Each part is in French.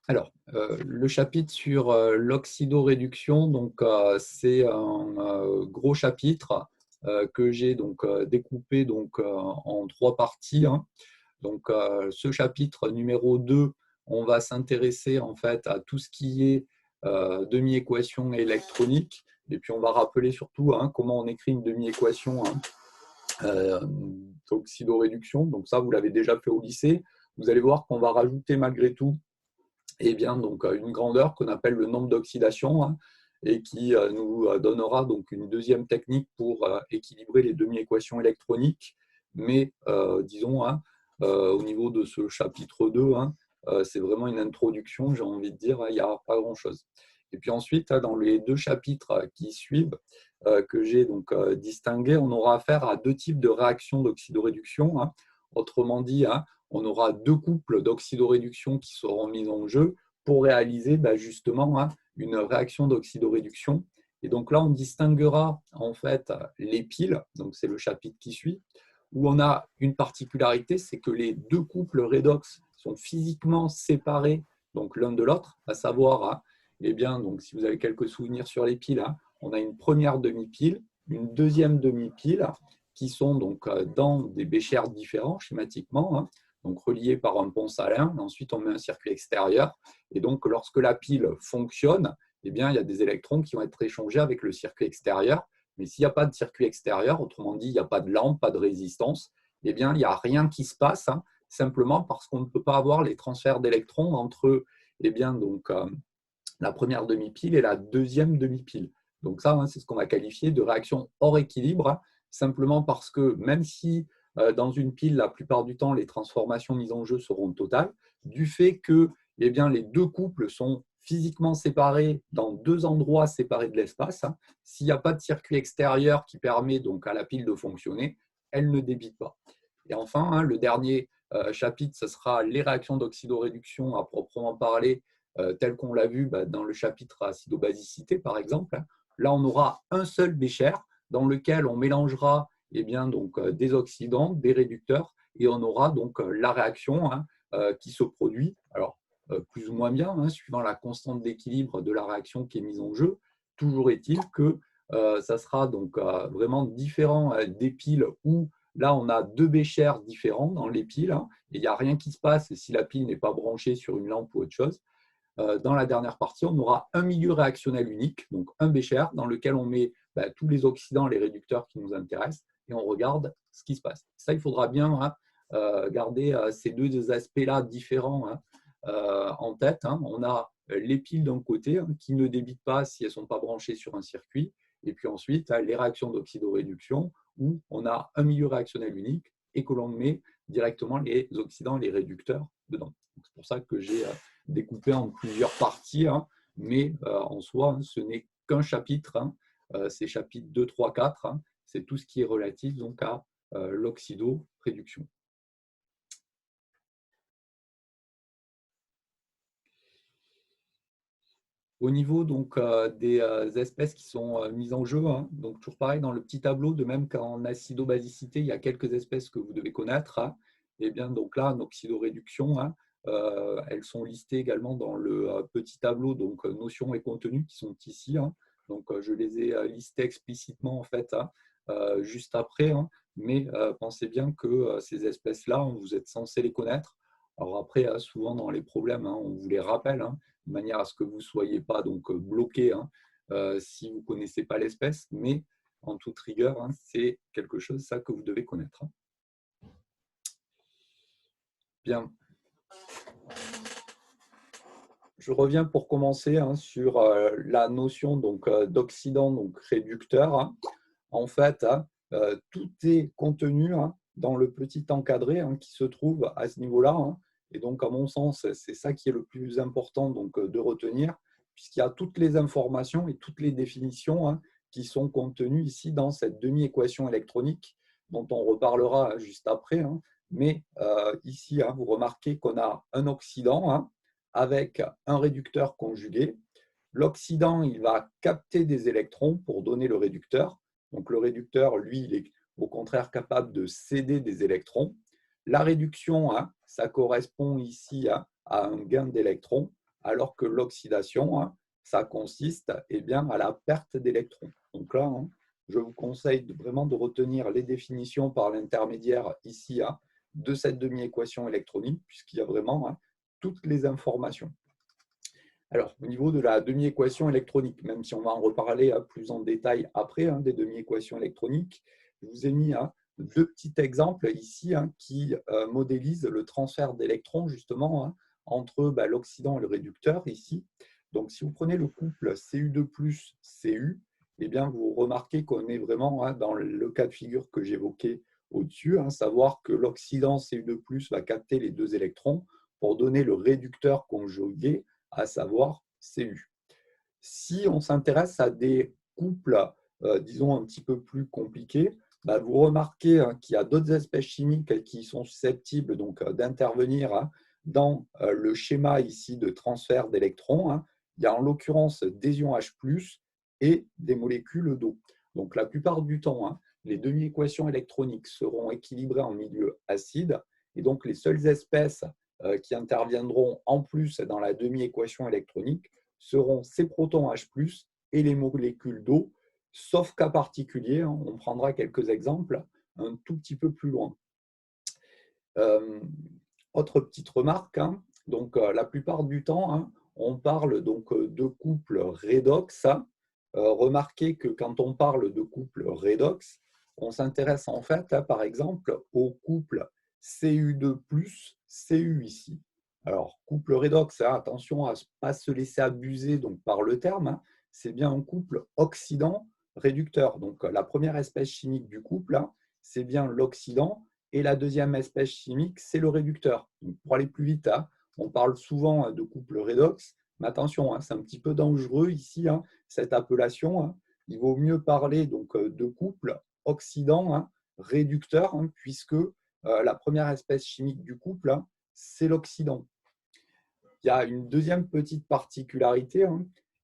Alors, le chapitre sur l'oxydoréduction, donc c'est un gros chapitre que j'ai donc découpé donc en trois parties, hein. Donc, ce chapitre numéro 2, on va s'intéresser en fait à tout ce qui est demi-équation électronique. Et puis, on va rappeler surtout hein, comment on écrit une demi-équation hein, d'oxydoréduction. Donc, ça, vous l'avez déjà fait au lycée. Vous allez voir qu'on va rajouter malgré tout eh bien, donc, une grandeur qu'on appelle le nombre d'oxydation hein, et qui nous donnera donc une deuxième technique pour équilibrer les demi-équations électroniques. Mais disons, hein, au niveau de ce chapitre 2, hein, c'est vraiment une introduction, j'ai envie de dire, il n'y a pas grand-chose. Et puis ensuite, dans les deux chapitres qui suivent, que j'ai donc distingués, on aura affaire à deux types de réactions d'oxydoréduction. Hein. Autrement dit, hein, on aura deux couples d'oxydoréduction qui seront mis en jeu pour réaliser justement hein, une réaction d'oxydoréduction. Et donc là, on distinguera en fait les piles, donc c'est le chapitre qui suit, où on a une particularité, c'est que les deux couples redox sont physiquement séparés donc l'un de l'autre, à savoir, hein, eh bien, donc, si vous avez quelques souvenirs sur les piles, hein, on a une première demi-pile, une deuxième demi-pile, qui sont donc dans des béchers différents schématiquement, hein, donc reliés par un pont salin. Ensuite, on met un circuit extérieur. Et donc, lorsque la pile fonctionne, eh bien, il y a des électrons qui vont être échangés avec le circuit extérieur. Mais s'il n'y a pas de circuit extérieur, autrement dit, il n'y a pas de lampe, pas de résistance, eh bien, il n'y a rien qui se passe, hein, simplement parce qu'on ne peut pas avoir les transferts d'électrons entre eh bien, donc, la première demi-pile et la deuxième demi-pile. Donc ça, hein, c'est ce qu'on va qualifier de réaction hors équilibre, hein, simplement parce que même si dans une pile, la plupart du temps, les transformations mises en jeu seront totales, du fait que eh bien, les deux couples sont physiquement séparés dans deux endroits séparés de l'espace, hein, s'il n'y a pas de circuit extérieur qui permet donc à la pile de fonctionner, elle ne débite pas. Et enfin, hein, le dernier chapitre, ce sera les réactions d'oxydoréduction à proprement parler, tel qu'on l'a vu dans le chapitre acidobasicité, par exemple. Là, on aura un seul bécher dans lequel on mélangera eh bien, donc, des oxydants, des réducteurs, et on aura donc la réaction hein, qui se produit, alors plus ou moins bien, hein, suivant la constante d'équilibre de la réaction qui est mise en jeu. Toujours est-il que ça sera donc vraiment différent des piles où là, on a deux béchers différents dans les piles, hein, et il n'y a rien qui se passe si la pile n'est pas branchée sur une lampe ou autre chose. Dans la dernière partie, on aura un milieu réactionnel unique, donc un bécher, dans lequel on met tous les oxydants, les réducteurs qui nous intéressent, et on regarde ce qui se passe. Ça, il faudra bien hein, garder ces deux aspects-là différents hein, en tête. Hein. On a les piles d'un côté hein, qui ne débitent pas si elles ne sont pas branchées sur un circuit, et puis ensuite les réactions d'oxydoréduction où on a un milieu réactionnel unique et que l'on met directement les oxydants, les réducteurs dedans. C'est pour ça que j'ai découpé en plusieurs parties, hein, mais en soi, hein, ce n'est qu'un chapitre. Hein, c'est chapitre 2, 3, 4. Hein, c'est tout ce qui est relatif donc, à l'oxydoréduction. Au niveau donc, des espèces qui sont mises en jeu, hein, donc toujours pareil dans le petit tableau, de même qu'en acidobasicité, il y a quelques espèces que vous devez connaître. Hein, et bien donc là, en oxydoréduction, hein, elles sont listées également dans le petit tableau, donc notions et contenus qui sont ici. Hein, donc je les ai listées explicitement en fait hein, juste après, hein, mais pensez bien que ces espèces-là, vous êtes censé les connaître. Alors après, souvent dans les problèmes, hein, on vous les rappelle, hein, de manière à ce que vous ne soyez pas donc, bloqué hein, si vous ne connaissez pas l'espèce, mais en toute rigueur, hein, c'est quelque chose ça, que vous devez connaître. Hein. Bien. Je reviens pour commencer hein, sur la notion d'oxydant donc réducteur. Hein. En fait, hein, tout est contenu hein, dans le petit encadré hein, qui se trouve à ce niveau-là. Hein. Et donc, à mon sens, c'est ça qui est le plus important donc, de retenir, puisqu'il y a toutes les informations et toutes les définitions hein, qui sont contenues ici dans cette demi-équation électronique, dont on reparlera juste après. Hein. Mais ici, hein, vous remarquez qu'on a un oxydant hein, avec un réducteur conjugué. L'oxydant, il va capter des électrons pour donner le réducteur. Donc le réducteur, lui, il est au contraire capable de céder des électrons. La réduction, hein, ça correspond ici à un gain d'électrons, alors que l'oxydation, ça consiste bien, à la perte d'électrons. Donc là, je vous conseille vraiment de retenir les définitions par l'intermédiaire ici de cette demi-équation électronique, puisqu'il y a vraiment toutes les informations. Alors, au niveau de la demi-équation électronique, même si on va en reparler plus en détail après des demi-équations électroniques, je vous ai mis deux petits exemples ici qui modélisent le transfert d'électrons justement entre l'oxydant et le réducteur ici. Donc, si vous prenez le couple Cu2 plus Cu, eh bien, vous remarquez qu'on est vraiment dans le cas de figure que j'évoquais au-dessus, savoir que l'oxydant Cu2 plus va capter les deux électrons pour donner le réducteur conjugué, à savoir Cu. Si on s'intéresse à des couples, disons, un petit peu plus compliqués, vous remarquez qu'il y a d'autres espèces chimiques qui sont susceptibles d'intervenir dans le schéma ici de transfert d'électrons. Il y a en l'occurrence des ions H+, et des molécules d'eau. Donc la plupart du temps, les demi-équations électroniques seront équilibrées en milieu acide, et donc les seules espèces qui interviendront en plus dans la demi-équation électronique seront ces protons H+, et les molécules d'eau, sauf cas particulier, on prendra quelques exemples un tout petit peu plus loin. Autre petite remarque, donc la plupart du temps, on parle donc de couple redox. Remarquez que quand on parle de couple redox, on s'intéresse en fait, par exemple, au couple Cu2 plus Cu ici. Alors, couple redox, attention à ne pas se laisser abuser donc, par le terme, c'est bien un couple oxydant-réducteur. Donc, la première espèce chimique du couple, c'est bien l'oxydant, et la deuxième espèce chimique, c'est le réducteur. Donc, pour aller plus vite, on parle souvent de couple redox, mais attention, c'est un petit peu dangereux ici, cette appellation. Il vaut mieux parler donc, de couple oxydant-réducteur, puisque la première espèce chimique du couple, c'est l'oxydant. Il y a une deuxième petite particularité,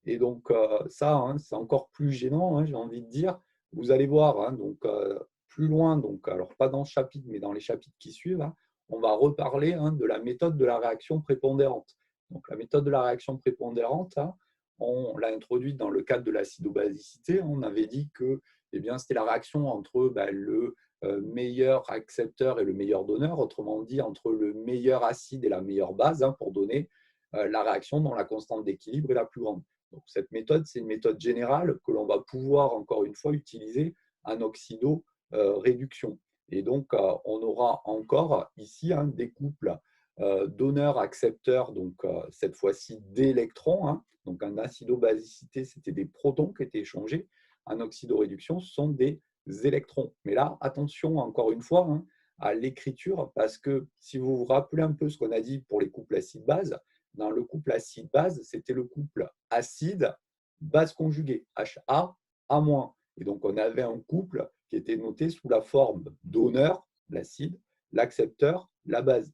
et donc ça, c'est encore plus gênant, j'ai envie de dire. Vous allez voir, donc, plus loin, donc, alors pas dans ce chapitre, mais dans les chapitres qui suivent, on va reparler de la méthode de la réaction prépondérante. Donc, la méthode de la réaction prépondérante, on l'a introduite dans le cadre de l'acidobasicité. On avait dit que c'était la réaction entre le meilleur accepteur et le meilleur donneur, autrement dit entre le meilleur acide et la meilleure base, pour donner la réaction dont la constante d'équilibre est la plus grande. Donc, cette méthode, c'est une méthode générale que l'on va pouvoir, encore une fois, utiliser en oxydo-réduction. Et donc, on aura encore ici des couples donneur-accepteur, donc cette fois-ci d'électrons. Donc, en acidobasicité, c'était des protons qui étaient échangés. En oxydoréduction, ce sont des électrons. Mais là, attention, encore une fois, à l'écriture, parce que si vous vous rappelez un peu ce qu'on a dit pour les couples acide-base, dans le couple acide-base, c'était le couple acide-base conjuguée, HA, A-. Et donc, on avait un couple qui était noté sous la forme donneur, l'acide, l'accepteur, la base.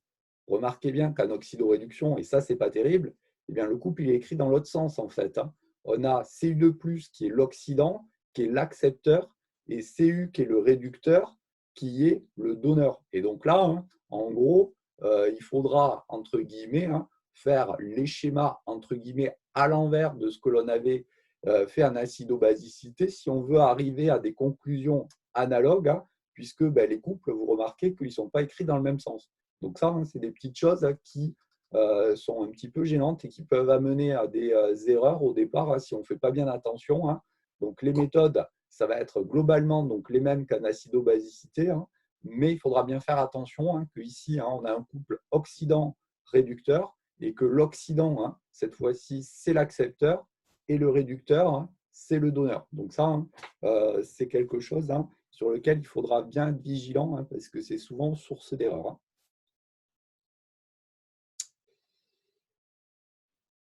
Remarquez bien qu'en oxydoréduction, et ça, c'est pas terrible, le couple il est écrit dans l'autre sens, en fait. On a Cu2+, qui est l'oxydant, qui est l'accepteur, et Cu, qui est le réducteur, qui est le donneur. Et donc là, en gros, il faudra, entre guillemets, faire les schémas entre guillemets à l'envers de ce que l'on avait fait en acidobasicité si on veut arriver à des conclusions analogues, puisque les couples, vous remarquez qu'ils ne sont pas écrits dans le même sens. Donc ça, c'est des petites choses qui sont un petit peu gênantes et qui peuvent amener à des erreurs au départ si on ne fait pas bien attention. Donc les méthodes, ça va être globalement donc, les mêmes qu'en acidobasicité, mais il faudra bien faire attention qu'ici, on a un couple oxydant-réducteur, et que l'oxydant, cette fois-ci, c'est l'accepteur, et le réducteur, c'est le donneur. Donc ça, c'est quelque chose sur lequel il faudra bien être vigilant, parce que c'est souvent source d'erreur.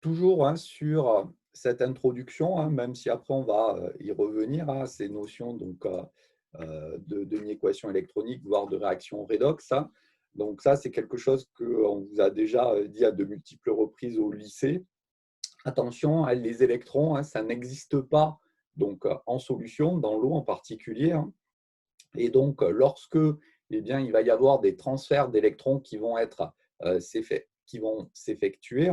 Toujours sur cette introduction, même si après on va y revenir à ces notions donc, de demi-équation électronique, voire de réaction redox. Donc ça, c'est quelque chose qu'on vous a déjà dit à de multiples reprises au lycée. Attention, les électrons, ça n'existe pas donc, en solution, dans l'eau en particulier. Et donc, lorsque il va y avoir des transferts d'électrons qui vont s'effectuer,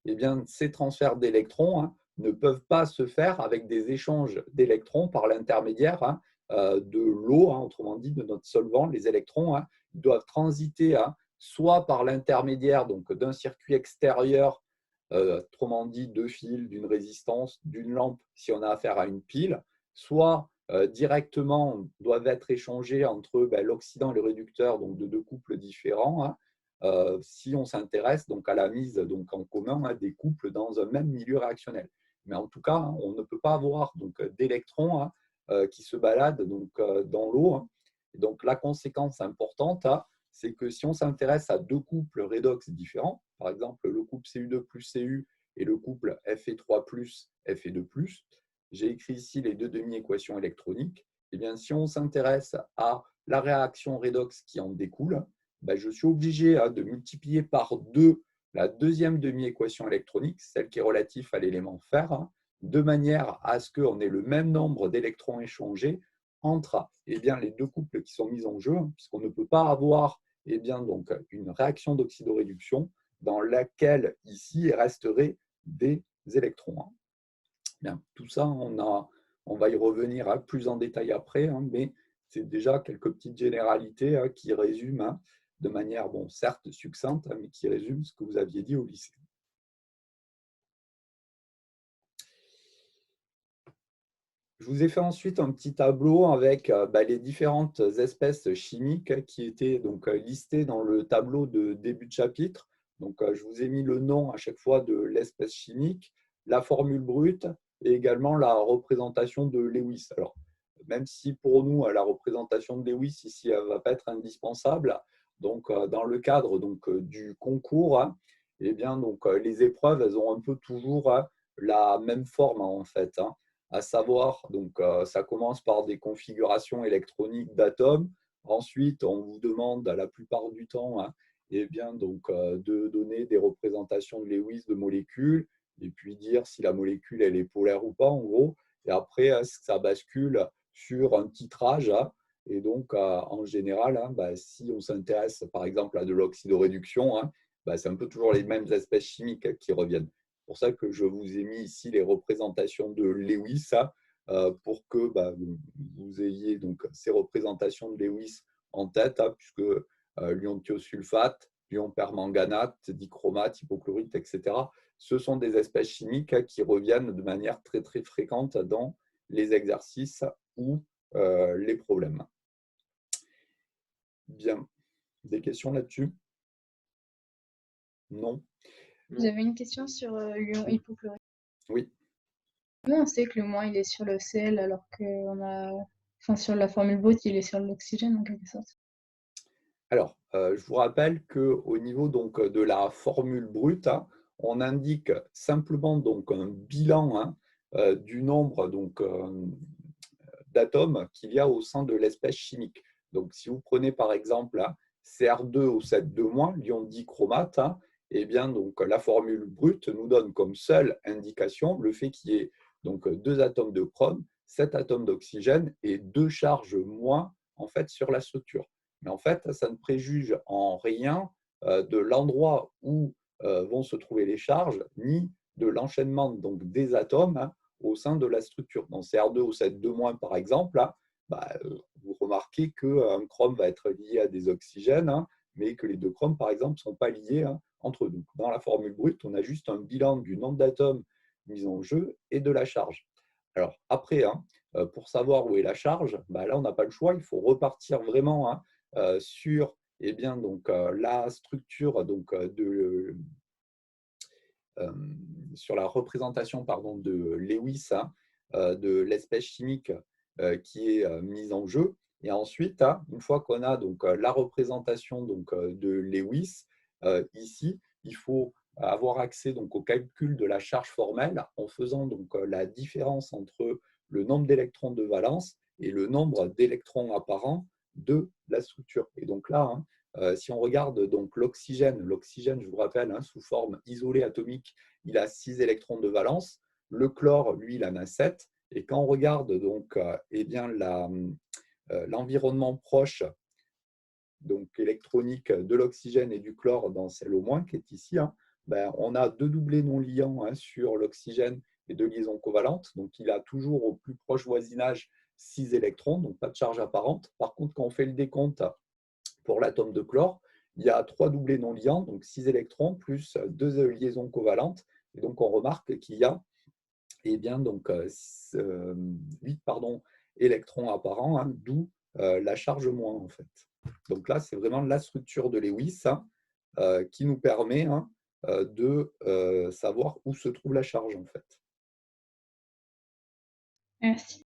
eh bien, ces transferts d'électrons ne peuvent pas se faire avec des échanges d'électrons par l'intermédiaire de l'eau, autrement dit de notre solvant. Les électrons doivent transiter soit par l'intermédiaire d'un circuit extérieur, autrement dit deux fils, d'une résistance, d'une lampe si on a affaire à une pile, soit directement doivent être échangés entre l'oxydant et le réducteur, donc de deux couples différents, si on s'intéresse à la mise en commun des couples dans un même milieu réactionnel. Mais en tout cas, on ne peut pas avoir d'électrons qui se baladent dans l'eau. Donc la conséquence importante, c'est que si on s'intéresse à deux couples redox différents, par exemple le couple Cu2 plus Cu et le couple Fe3 plus Fe2+, j'ai écrit ici les deux demi-équations électroniques, et bien, si on s'intéresse à la réaction redox qui en découle, je suis obligé de multiplier par 2 la deuxième demi-équation électronique, celle qui est relative à l'élément fer, de manière à ce qu'on ait le même nombre d'électrons échangés entre les deux couples qui sont mis en jeu, puisqu'on ne peut pas avoir une réaction d'oxydoréduction dans laquelle ici il resterait des électrons. Bien, tout ça, on va y revenir plus en détail après, mais c'est déjà quelques petites généralités qui résument de manière, certes succincte, mais qui résument ce que vous aviez dit au lycée. Je vous ai fait ensuite un petit tableau avec les différentes espèces chimiques qui étaient listées dans le tableau de début de chapitre. Donc, je vous ai mis le nom à chaque fois de l'espèce chimique, la formule brute et également la représentation de Lewis. Alors, même si pour nous, la représentation de Lewis ici ne va pas être indispensable, donc dans le cadre du concours, eh bien, les épreuves, elles ont un peu toujours la même forme en fait. À savoir, ça commence par des configurations électroniques d'atomes. Ensuite, on vous demande la plupart du temps de donner des représentations de Lewis de molécules et puis dire si la molécule elle est polaire ou pas, en gros. Et après, ça bascule sur un titrage. Et donc, en général, si on s'intéresse par exemple à de l'oxydoréduction, c'est un peu toujours les mêmes espèces chimiques qui reviennent. C'est pour ça que je vous ai mis ici les représentations de Lewis pour que vous ayez ces représentations de Lewis en tête, puisque l'ion thiosulfate, l'ion permanganate, dichromate, hypochlorite, etc., ce sont des espèces chimiques qui reviennent de manière très, très fréquente dans les exercices ou les problèmes. Bien. Des questions là-dessus? Non. J'avais une question sur l'ion hypochlorite. Oui. Comment on sait que le moins il est sur le Cl alors sur la formule brute, il est sur l'oxygène en quelque sorte? Alors, je vous rappelle qu'au niveau de la formule brute, on indique simplement un bilan du nombre d'atomes qu'il y a au sein de l'espèce chimique. Donc, si vous prenez par exemple Cr2 au 7,2-, l'ion dichromate, eh bien, la formule brute nous donne comme seule indication le fait qu'il y ait deux atomes de chrome, 7 atomes d'oxygène et 2 charges moins en fait, sur la structure. Mais en fait, ça ne préjuge en rien de l'endroit où vont se trouver les charges, ni de l'enchaînement des atomes au sein de la structure. Dans Cr2 au 7,2-, par exemple, vous remarquez qu'un chrome va être lié à des oxygènes, mais que les deux chromes, par exemple, ne sont pas liés entre eux. Donc, dans la formule brute, on a juste un bilan du nombre d'atomes mis en jeu et de la charge. Alors, après, pour savoir où est la charge, là, on n'a pas le choix. Il faut repartir vraiment sur la structure sur la représentation de Lewis de l'espèce chimique qui est mise en jeu. Et ensuite, une fois qu'on a la représentation de Lewis, ici, il faut avoir accès au calcul de la charge formelle en faisant la différence entre le nombre d'électrons de valence et le nombre d'électrons apparents de la structure. Et donc là, si on regarde l'oxygène, je vous rappelle, sous forme isolée atomique, il a 6 électrons de valence. Le chlore, lui, il en a 7. Et quand on regarde l'environnement proche électronique de l'oxygène et du chlore dans celle au moins qui est ici, on a deux doublés non liants sur l'oxygène et deux liaisons covalentes. Donc, il a toujours au plus proche voisinage 6 électrons, donc pas de charge apparente. Par contre, quand on fait le décompte pour l'atome de chlore, il y a trois doublés non liants, donc 6 électrons plus deux liaisons covalentes. Et donc, on remarque qu'il y a 8 électrons apparents, d'où la charge moins en fait. Donc là, c'est vraiment la structure de Lewis qui nous permet de savoir où se trouve la charge en fait. Merci.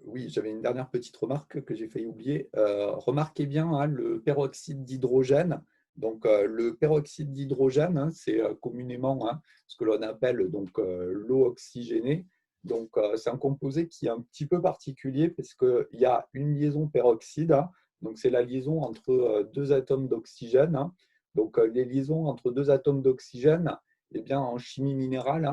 Oui, j'avais une dernière petite remarque que j'ai failli oublier. Remarquez bien le peroxyde d'hydrogène. Donc, le peroxyde d'hydrogène, c'est communément ce que l'on appelle donc l'eau oxygénée. Donc, c'est un composé qui est un petit peu particulier parce qu'il y a une liaison peroxyde. Donc, c'est la liaison entre deux atomes d'oxygène. Donc, les liaisons entre deux atomes d'oxygène, eh bien, en chimie minérale,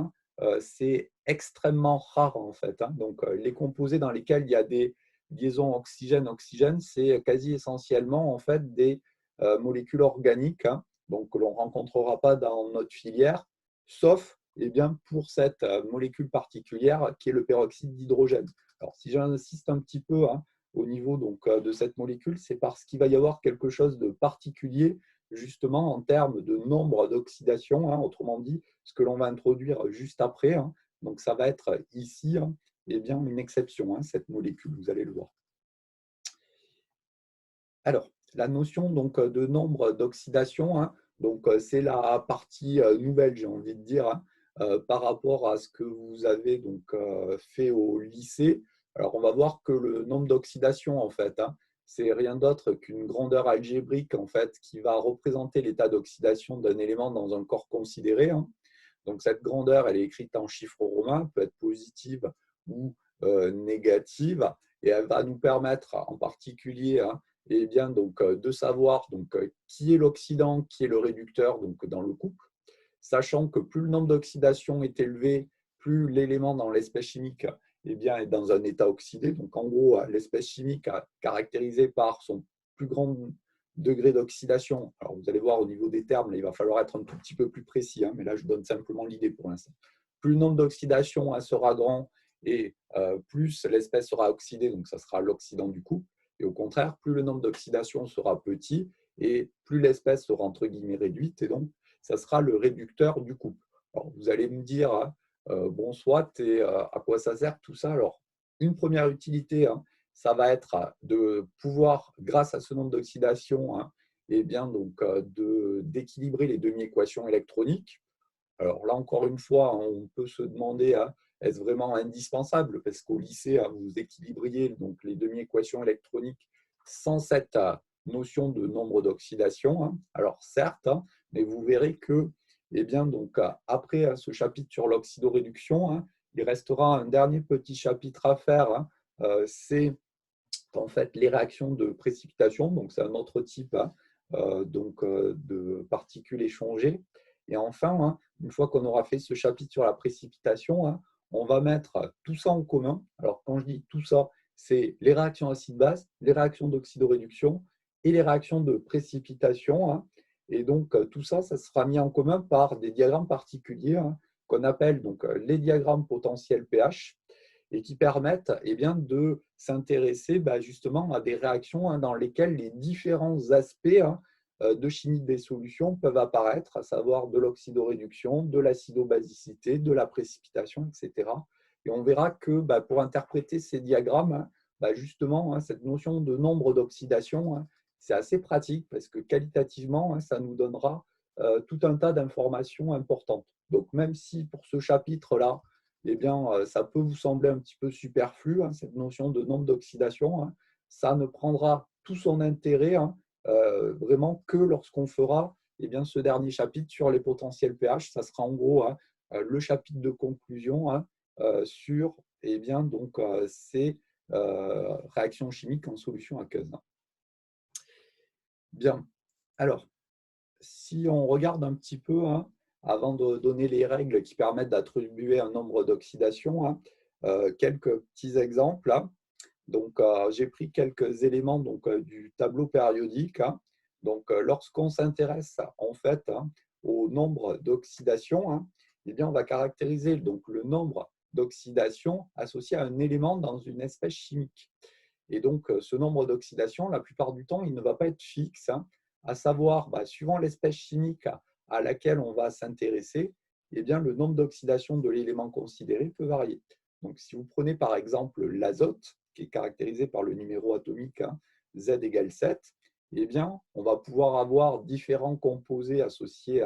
c'est extrêmement rare en fait. Donc, les composés dans lesquels il y a des liaisons oxygène-oxygène, c'est quasi essentiellement en fait des molécules organiques, donc que l'on ne rencontrera pas dans notre filière, sauf pour cette molécule particulière qui est le peroxyde d'hydrogène. Alors, si j'insiste un petit peu au niveau donc, de cette molécule, c'est parce qu'il va y avoir quelque chose de particulier justement en termes de nombre d'oxydation, autrement dit, ce que l'on va introduire juste après. Donc, ça va être ici une exception, cette molécule, vous allez le voir. Alors, la notion donc, de nombre d'oxydation, c'est la partie nouvelle, j'ai envie de dire, par rapport à ce que vous avez donc, fait au lycée. Alors, on va voir que le nombre d'oxydation, en fait, c'est rien d'autre qu'une grandeur algébrique en fait, qui va représenter l'état d'oxydation d'un élément dans un corps considéré. Donc, cette grandeur, elle est écrite en chiffres romains, peut être positive ou négative, et elle va nous permettre en particulier de savoir qui est l'oxydant, qui est le réducteur donc, dans le couple, sachant que plus le nombre d'oxydation est élevé, plus l'élément dans l'espèce chimique est dans un état oxydé. Donc, en gros, l'espèce chimique caractérisée par son plus grand degré d'oxydation. Alors, vous allez voir au niveau des termes, là, il va falloir être un tout petit peu plus précis, mais là, je donne simplement l'idée pour l'instant. Plus le nombre d'oxydation sera grand et plus l'espèce sera oxydée, donc ça sera l'oxydant du couple. Et au contraire, plus le nombre d'oxydation sera petit et plus l'espèce sera entre guillemets réduite, et donc ça sera le réducteur du couple. Alors, vous allez me dire, bon, soit, et à quoi ça sert tout ça? Alors, une première utilité, ça va être de pouvoir, grâce à ce nombre d'oxydation, d'équilibrer les demi-équations électroniques. Alors là, encore une fois, on peut se demander, est-ce vraiment indispensable? Parce qu'au lycée, vous équilibriez donc les demi-équations électroniques sans cette notion de nombre d'oxydation. Alors certes, mais vous verrez que après ce chapitre sur l'oxydoréduction, il restera un dernier petit chapitre à faire. C'est en fait les réactions de précipitation. Donc c'est un autre type de particules échangées. Et enfin, une fois qu'on aura fait ce chapitre sur la précipitation, on va mettre tout ça en commun. Alors, quand je dis tout ça, c'est les réactions acide-base, les réactions d'oxydoréduction et les réactions de précipitation. Et donc, tout ça, ça sera mis en commun par des diagrammes particuliers qu'on appelle donc, les diagrammes potentiels pH et qui permettent de s'intéresser justement à des réactions dans lesquelles les différents aspects de chimie des solutions peuvent apparaître, à savoir de l'oxydoréduction, de l'acidobasicité, de la précipitation, etc. Et on verra que pour interpréter ces diagrammes, justement, cette notion de nombre d'oxydation, c'est assez pratique parce que qualitativement, ça nous donnera tout un tas d'informations importantes. Donc, même si pour ce chapitre-là, ça peut vous sembler un petit peu superflu, cette notion de nombre d'oxydation, ça ne prendra tout son intérêt vraiment que lorsqu'on fera ce dernier chapitre sur les potentiels pH. Ça sera en gros le chapitre de conclusion sur ces réactions chimiques en solution aqueuse. Bien, alors, si on regarde un petit peu, avant de donner les règles qui permettent d'attribuer un nombre d'oxydation, quelques petits exemples. Donc, j'ai pris quelques éléments donc, du tableau périodique. Donc, lorsqu'on s'intéresse en fait au nombre d'oxydations, eh bien, on va caractériser donc, le nombre d'oxydations associé à un élément dans une espèce chimique. Et donc, ce nombre d'oxydations, la plupart du temps, il ne va pas être fixe, à savoir, suivant l'espèce chimique à laquelle on va s'intéresser, eh bien, le nombre d'oxydations de l'élément considéré peut varier. Donc, si vous prenez par exemple l'azote, qui est caractérisé par le numéro atomique Z égale 7, eh bien, on va pouvoir avoir différents composés associés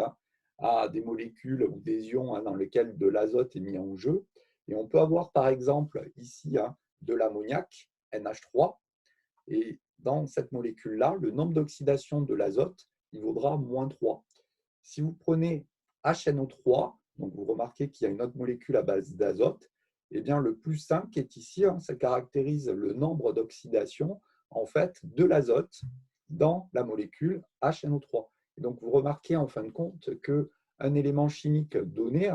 à des molécules ou des ions dans lesquels de l'azote est mis en jeu. Et on peut avoir par exemple ici de l'ammoniac, NH3, et dans cette molécule-là, le nombre d'oxydation de l'azote, il vaudra -3. Si vous prenez HNO3, donc vous remarquez qu'il y a une autre molécule à base d'azote, eh bien le +5 qui est ici, ça caractérise le nombre d'oxydation en fait, de l'azote dans la molécule HNO3. Et donc vous remarquez en fin de compte qu'un élément chimique donné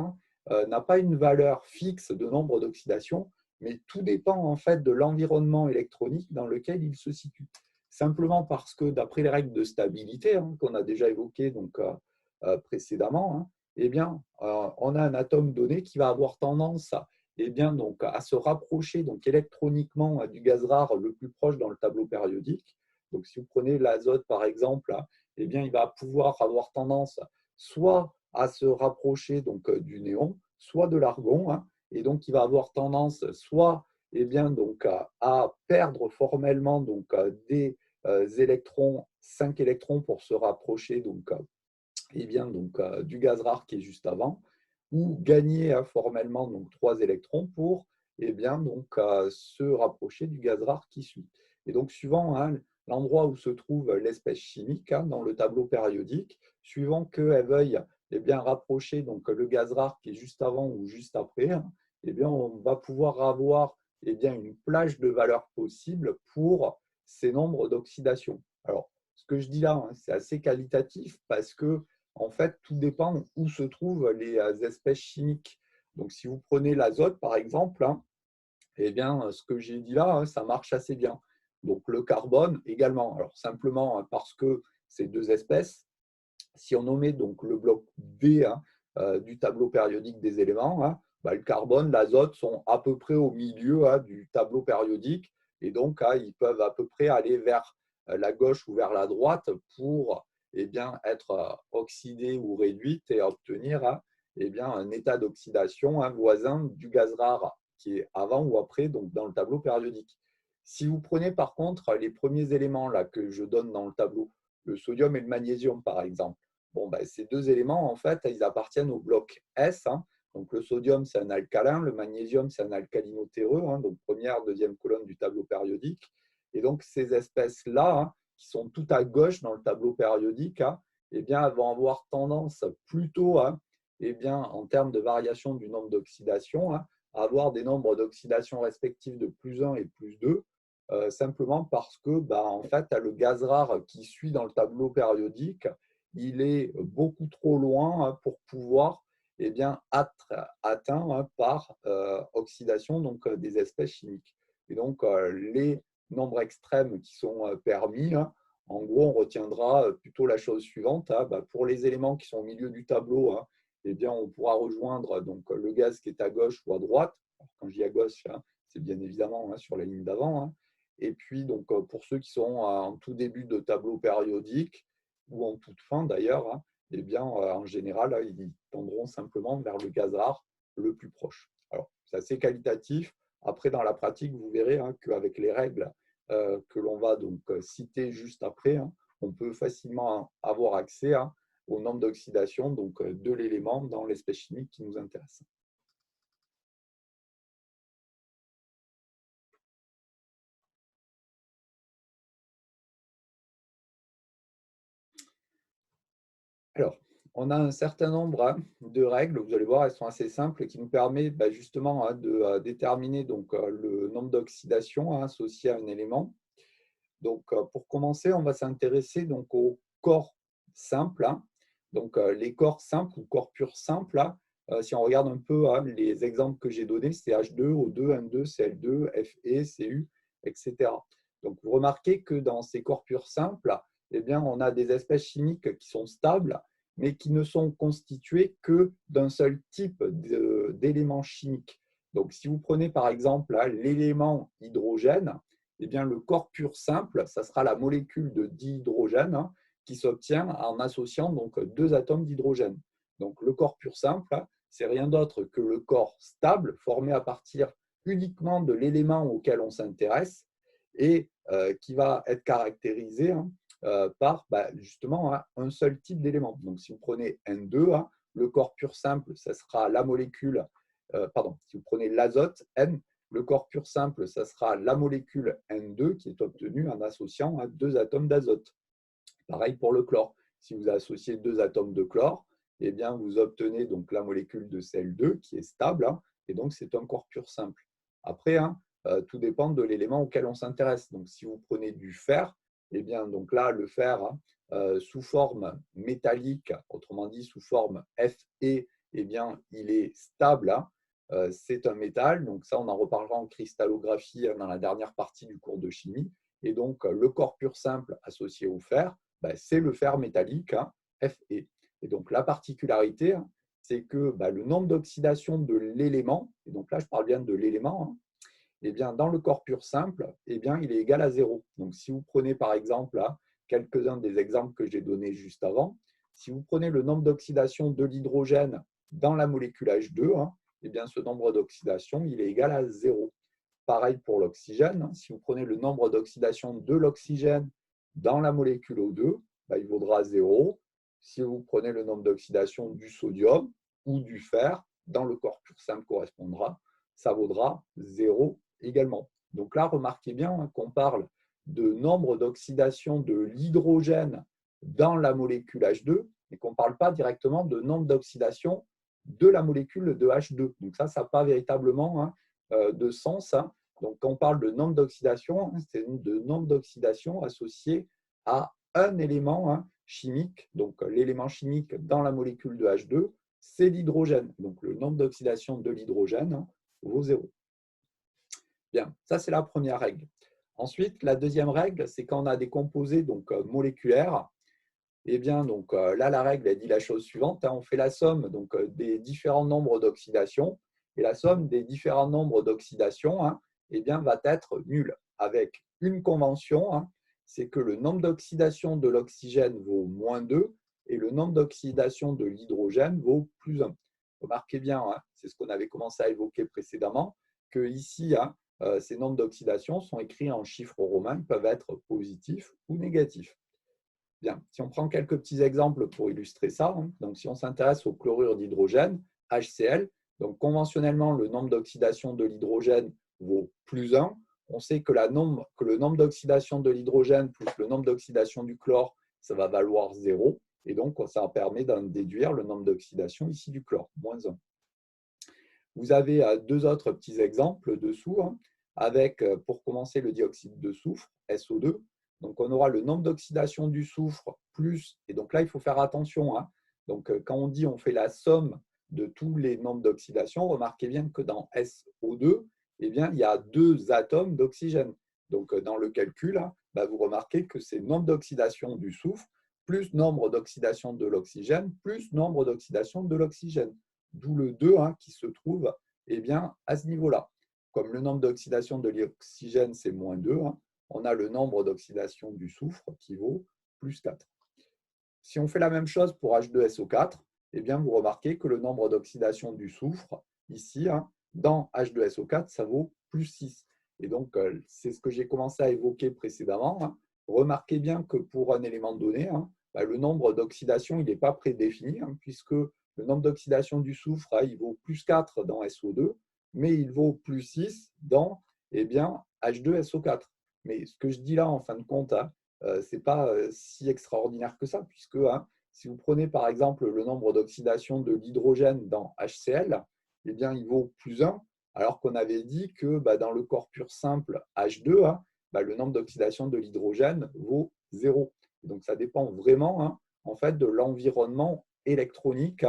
n'a pas une valeur fixe de nombre d'oxydation, mais tout dépend en fait de l'environnement électronique dans lequel il se situe. Simplement parce que d'après les règles de stabilité qu'on a déjà évoquées donc, précédemment, eh bien, on a un atome donné qui va avoir tendance donc, à se rapprocher donc, électroniquement du gaz rare le plus proche dans le tableau périodique. Donc, si vous prenez l'azote par exemple, eh bien, il va pouvoir avoir tendance soit à se rapprocher donc, du néon, soit de l'argon, et donc il va avoir tendance soit donc, à perdre formellement donc, des électrons, 5 électrons pour se rapprocher donc, du gaz rare qui est juste avant, ou gagner formellement donc, 3 électrons pour se rapprocher du gaz rare qui suit. Et donc, suivant l'endroit où se trouve l'espèce chimique dans le tableau périodique, suivant qu'elle veuille rapprocher donc, le gaz rare qui est juste avant ou juste après, on va pouvoir avoir une plage de valeurs possibles pour ces nombres d'oxydation. Alors, ce que je dis là, c'est assez qualitatif parce que en fait, tout dépend où se trouvent les espèces chimiques. Donc, si vous prenez l'azote, par exemple, eh bien, ce que j'ai dit là, ça marche assez bien. Donc, le carbone également. Alors, simplement parce que ces deux espèces, si on nommait donc le bloc D du tableau périodique des éléments, le carbone, l'azote sont à peu près au milieu du tableau périodique. Et donc, ils peuvent à peu près aller vers la gauche ou vers la droite pour être oxydés ou réduites et obtenir un état d'oxydation voisin du gaz rare qui est avant ou après donc dans le tableau périodique. Si vous prenez par contre les premiers éléments là, que je donne dans le tableau, le sodium et le magnésium par exemple, ces deux éléments en fait ils appartiennent au bloc S. Donc le sodium c'est un alcalin, le magnésium c'est un alcalino-terreux, donc première, deuxième colonne du tableau périodique. Et donc ces espèces-là, qui sont tout à gauche dans le tableau périodique, elles vont avoir tendance plutôt, en termes de variation du nombre d'oxydation, à avoir des nombres d'oxydation respectifs de +1 et +2, simplement parce que en fait, le gaz rare qui suit dans le tableau périodique, il est beaucoup trop loin pour pouvoir être atteint par oxydation donc, des espèces chimiques. Et donc, les nombres extrêmes qui sont permis, en gros, on retiendra plutôt la chose suivante. Pour les éléments qui sont au milieu du tableau, on pourra rejoindre donc, le gaz qui est à gauche ou à droite. Alors, quand je dis à gauche, c'est bien évidemment sur la ligne d'avant. Et puis, donc, pour ceux qui sont en tout début de tableau périodique ou en toute fin d'ailleurs, en général, ils tendront simplement vers le gaz rare le plus proche. Alors, c'est assez qualitatif. Après, dans la pratique, vous verrez qu'avec les règles que l'on va donc citer juste après, on peut facilement avoir accès au nombre d'oxydation donc, de l'élément dans l'espèce chimique qui nous intéresse. Alors, on a un certain nombre de règles, vous allez voir, elles sont assez simples, qui nous permettent justement de déterminer donc, le nombre d'oxydation associé à un élément. Donc, pour commencer, on va s'intéresser donc aux corps simples. Donc, les corps simples ou corps purs simples, si on regarde un peu les exemples que j'ai donnés, c'est H2, O2, N2, Cl2, Fe, Cu etc. Donc, vous remarquez que dans ces corps purs simples, eh bien, on a des espèces chimiques qui sont stables, mais qui ne sont constituées que d'un seul type d'éléments chimiques. Donc, si vous prenez par exemple l'élément hydrogène, eh bien, le corps pur simple, ça sera la molécule de dihydrogène qui s'obtient en associant donc deux atomes d'hydrogène. Donc, le corps pur simple, c'est rien d'autre que le corps stable formé à partir uniquement de l'élément auquel on s'intéresse et qui va être caractérisé par justement un seul type d'élément. Donc, si vous prenez N2, le corps pur simple, ça sera la molécule, si vous prenez l'azote, N, le corps pur simple, ça sera la molécule N2 qui est obtenue en associant deux atomes d'azote. Pareil pour le chlore. Si vous associez deux atomes de chlore, eh bien, vous obtenez donc la molécule de Cl2 qui est stable, et donc c'est un corps pur simple. Après, tout dépend de l'élément auquel on s'intéresse. Donc, si vous prenez du fer, eh bien, donc là, le fer, sous forme métallique, autrement dit sous forme Fe, eh bien, il est stable. C'est un métal. Donc, ça, on en reparlera en cristallographie dans la dernière partie du cours de chimie. Et donc, le corps pur simple associé au fer, c'est le fer métallique, Fe. Et donc, la particularité, c'est que le nombre d'oxydation de l'élément, et donc là, je parle bien de l'élément, eh bien, dans le corps pur simple, eh bien, il est égal à 0. Donc, si vous prenez par exemple quelques-uns des exemples que j'ai donnés juste avant, si vous prenez le nombre d'oxydation de l'hydrogène dans la molécule H2, eh bien, ce nombre d'oxydation, il est égal à 0. Pareil pour l'oxygène, si vous prenez le nombre d'oxydation de l'oxygène dans la molécule O2, il vaudra 0. Si vous prenez le nombre d'oxydation du sodium ou du fer, dans le corps pur simple correspondra, ça vaudra 0 également. Donc là, remarquez bien qu'on parle de nombre d'oxydation de l'hydrogène dans la molécule H2, mais qu'on ne parle pas directement de nombre d'oxydation de la molécule de H2. Donc ça n'a pas véritablement de sens. Donc quand on parle de nombre d'oxydation, c'est de nombre d'oxydation associé à un élément chimique. Donc l'élément chimique dans la molécule de H2, c'est l'hydrogène. Donc le nombre d'oxydation de l'hydrogène vaut 0. Bien, ça c'est la première règle. Ensuite, la deuxième règle, c'est quand on a des composés moléculaires. Eh bien, donc, là, la règle elle dit la chose suivante. On fait la somme des différents nombres d'oxydation. Et la somme des différents nombres d'oxydation eh bien, va être nulle. Avec une convention, c'est que le nombre d'oxydation de l'oxygène vaut moins 2 et le nombre d'oxydation de l'hydrogène vaut plus 1. Remarquez bien, c'est ce qu'on avait commencé à évoquer précédemment, que ici, ces nombres d'oxydation sont écrits en chiffres romains, ils peuvent être positifs ou négatifs. Bien, si on prend quelques petits exemples pour illustrer ça, donc si on s'intéresse au chlorure d'hydrogène, HCl, donc conventionnellement, le nombre d'oxydation de l'hydrogène vaut plus 1. On sait que le nombre d'oxydation de l'hydrogène plus le nombre d'oxydation du chlore, ça va valoir 0. Et donc, ça permet d'en déduire le nombre d'oxydation ici du chlore, moins 1. Vous avez deux autres petits exemples dessous, avec, pour commencer, le dioxyde de soufre, SO2. Donc, on aura le nombre d'oxydation du soufre plus, et donc là, il faut faire attention. Donc, quand on dit on fait la somme de tous les nombres d'oxydation, remarquez bien que dans SO2, eh bien, il y a deux atomes d'oxygène. Donc, dans le calcul, vous remarquez que c'est nombre d'oxydation du soufre plus nombre d'oxydation de l'oxygène plus nombre d'oxydation de l'oxygène. D'où le 2 qui se trouve eh bien, à ce niveau-là. Comme le nombre d'oxydation de l'oxygène, c'est moins 2, on a le nombre d'oxydation du soufre qui vaut plus 4. Si on fait la même chose pour H2SO4, eh bien, vous remarquez que le nombre d'oxydation du soufre, ici, dans H2SO4, ça vaut plus 6. Et donc, c'est ce que j'ai commencé à évoquer précédemment. Remarquez bien que pour un élément donné, le nombre d'oxydation, il n'est pas prédéfini, puisque le nombre d'oxydation du soufre, il vaut plus 4 dans SO2, mais il vaut plus 6 dans H2SO4. Mais ce que je dis là, en fin de compte, ce n'est pas si extraordinaire que ça, puisque si vous prenez par exemple le nombre d'oxydation de l'hydrogène dans HCl, eh bien, il vaut plus 1, alors qu'on avait dit que dans le corps pur simple H2, le nombre d'oxydation de l'hydrogène vaut 0. Donc, ça dépend vraiment en fait, de l'environnement électronique,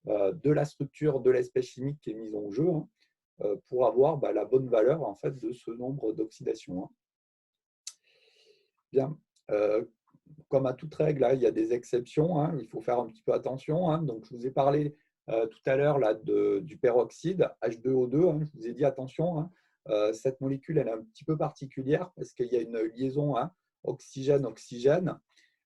de la structure de l'espèce chimique qui est mise en jeu. pour avoir la bonne valeur en fait, de ce nombre d'oxydation. Bien, comme à toute règle, il y a des exceptions, il faut faire un petit peu attention. Donc, je vous ai parlé tout à l'heure du peroxyde, H2O2. Je vous ai dit attention, cette molécule elle est un petit peu particulière parce qu'il y a une liaison oxygène-oxygène.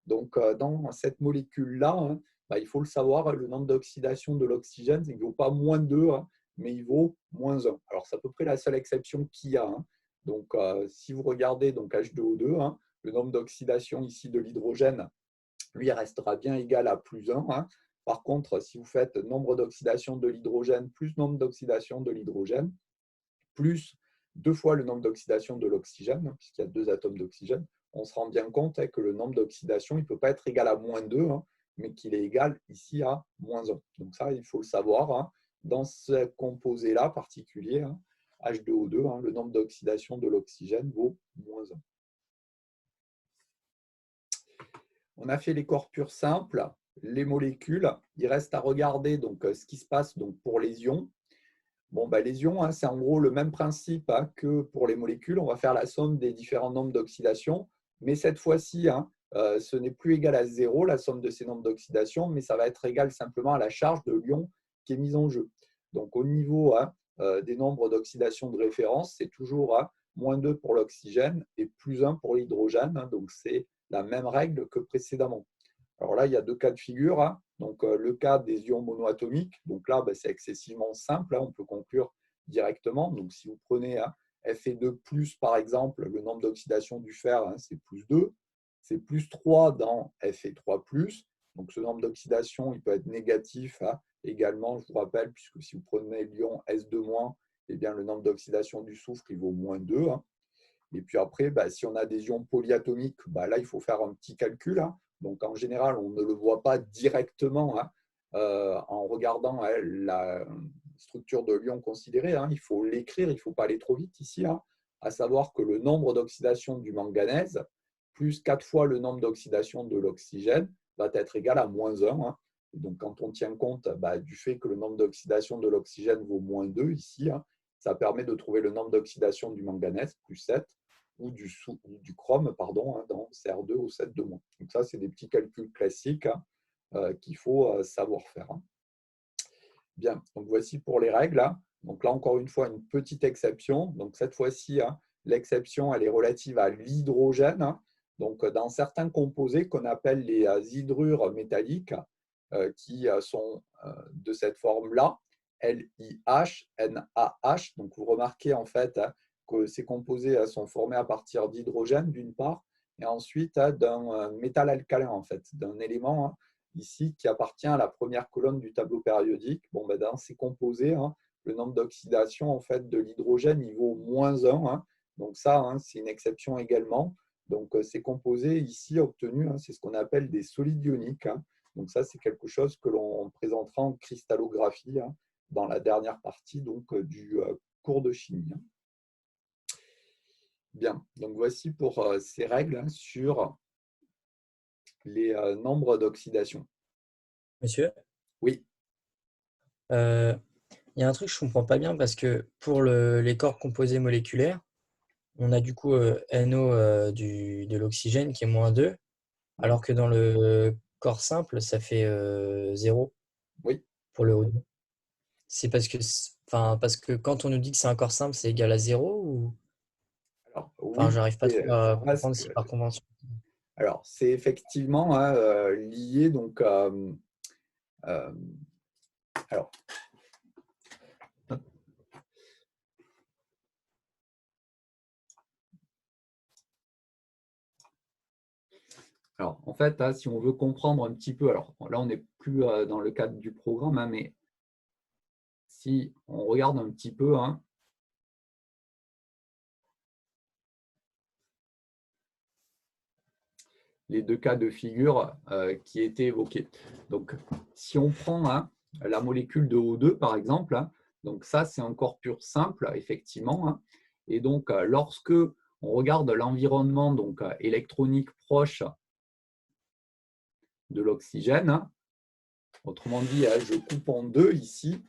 Donc, dans cette molécule-là, il faut le savoir, le nombre d'oxydation de l'oxygène, il ne vaut pas -2, mais il vaut -1. Alors, c'est à peu près la seule exception qu'il y a. Donc, si vous regardez donc H2O2, le nombre d'oxydation ici de l'hydrogène, lui, restera bien égal à +1. Par contre, si vous faites nombre d'oxydation de l'hydrogène plus nombre d'oxydation de l'hydrogène, plus 2 fois le nombre d'oxydation de l'oxygène, puisqu'il y a 2 atomes d'oxygène, on se rend bien compte que le nombre d'oxydation ne peut pas être égal à -2, mais qu'il est égal ici à -1. Donc ça, il faut le savoir. Dans ce composé-là particulier, H2O2, le nombre d'oxydation de l'oxygène vaut -1. On a fait les corps purs simples, les molécules. Il reste à regarder donc, ce qui se passe donc, pour les ions. Bon, les ions, c'est en gros le même principe que pour les molécules. On va faire la somme des différents nombres d'oxydation. Mais cette fois-ci, ce n'est plus égal à 0, la somme de ces nombres d'oxydation, mais ça va être égal simplement à la charge de l'ion qui est mise en jeu. Donc, au niveau des nombres d'oxydation de référence, c'est toujours -2 pour l'oxygène et +1 pour l'hydrogène. Donc, c'est la même règle que précédemment. Alors là, il y a 2 cas de figure. Donc, le cas des ions monoatomiques, donc là, c'est excessivement simple. On peut conclure directement. Donc, si vous prenez Fe2+, par exemple, le nombre d'oxydation du fer, c'est +2. C'est +3 dans Fe3+. Donc, ce nombre d'oxydation, il peut être négatif également, je vous rappelle, puisque si vous prenez l'ion S2-, eh bien, le nombre d'oxydation du soufre, il vaut -2. Et puis après, si on a des ions polyatomiques, là, il faut faire un petit calcul. Donc, en général, on ne le voit pas directement en regardant la structure de l'ion considéré. Il faut l'écrire, il ne faut pas aller trop vite ici. À savoir que le nombre d'oxydation du manganèse plus 4 fois le nombre d'oxydation de l'oxygène va être égal à -1. Et donc, quand on tient compte du fait que le nombre d'oxydation de l'oxygène vaut -2 ici, ça permet de trouver le nombre d'oxydation du manganèse, +7, ou du chrome dans CR2 au 7 de moins. Donc ça, c'est des petits calculs classiques qu'il faut savoir faire. Bien, donc voici pour les règles. Donc là, encore une fois, une petite exception. Donc cette fois-ci, l'exception, elle est relative à l'hydrogène. Donc dans certains composés qu'on appelle les hydrures métalliques, qui sont de cette forme-là, LiH, NaH. Donc vous remarquez en fait que ces composés sont formés à partir d'hydrogène d'une part, et ensuite d'un métal alcalin, en fait, d'un élément ici qui appartient à la première colonne du tableau périodique. Bon, dans ces composés, le nombre d'oxydation en fait, de l'hydrogène il vaut -1. Donc ça, c'est une exception également. Donc ces composés ici obtenus, c'est ce qu'on appelle des solides ioniques. Donc ça, c'est quelque chose que l'on présentera en cristallographie dans la dernière partie donc, du cours de chimie. Bien, donc voici pour ces règles sur les nombres d'oxydation. Monsieur, Oui. il y a un truc que je ne comprends pas bien parce que pour les corps composés moléculaires, on a du coup NO de l'oxygène qui est -2, alors que dans le corps simple, ça fait 0 Oui. pour le O2. C'est parce que quand on nous dit que c'est un corps simple, c'est égal à 0 ou... Alors, oui, j'arrive pas trop à comprendre si par convention. Alors, c'est effectivement lié donc alors, en fait, si on veut comprendre un petit peu, alors là, on n'est plus dans le cadre du programme, mais si on regarde un petit peu, les 2 cas de figure qui étaient évoqués. Donc, si on prend la molécule de O2, par exemple, donc ça, c'est un corps pur simple, effectivement. Et donc, lorsque on regarde l'environnement donc électronique proche de l'oxygène, Autrement dit, je coupe en deux ici.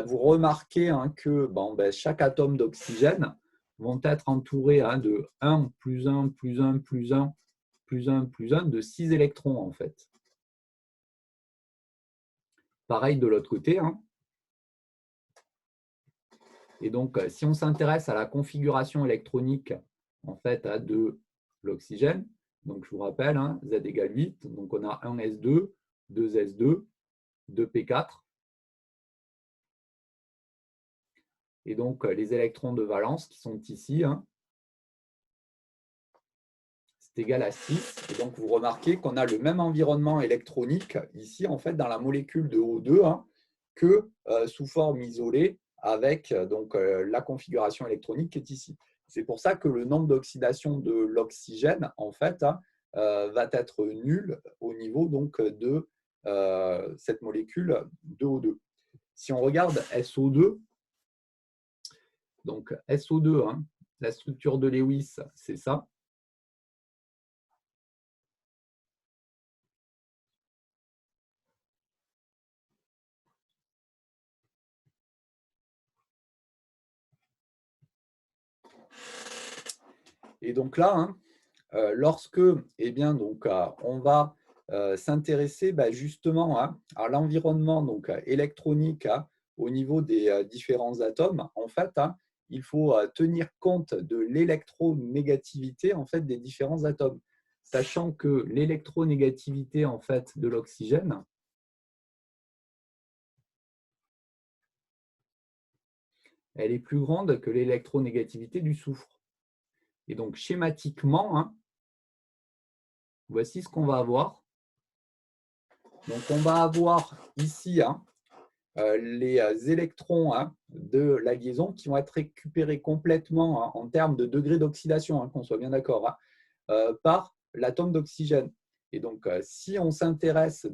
Vous remarquez que chaque atome d'oxygène vont être entourés de 1 plus 1 plus 1 plus 1 plus 1 plus 1 de 6 électrons en fait. Pareil de l'autre côté. Et donc, si on s'intéresse à la configuration électronique en fait, de l'oxygène, donc je vous rappelle, Z égale 8, donc on a 1 S2, 2 S2, 2 P4. Et donc, les électrons de valence qui sont ici, c'est égal à 6. Et donc, vous remarquez qu'on a le même environnement électronique ici, en fait, dans la molécule de O2, que sous forme isolée avec donc, la configuration électronique qui est ici. C'est pour ça que le nombre d'oxydation de l'oxygène, en fait, va être nul au niveau donc, de cette molécule de O2. Si on regarde SO2, donc SO2, la structure de Lewis, c'est ça. Et donc là, lorsque on va s'intéresser justement à l'environnement électronique au niveau des différents atomes, en fait, il faut tenir compte de l'électronégativité en fait, des différents atomes, sachant que l'électronégativité en fait, de l'oxygène, elle est plus grande que l'électronégativité du soufre. Et donc, schématiquement, voici ce qu'on va avoir. Donc, on va avoir ici les électrons de la liaison qui vont être récupérés complètement en termes de degré d'oxydation, qu'on soit bien d'accord, par l'atome d'oxygène. Et donc, si on s'intéresse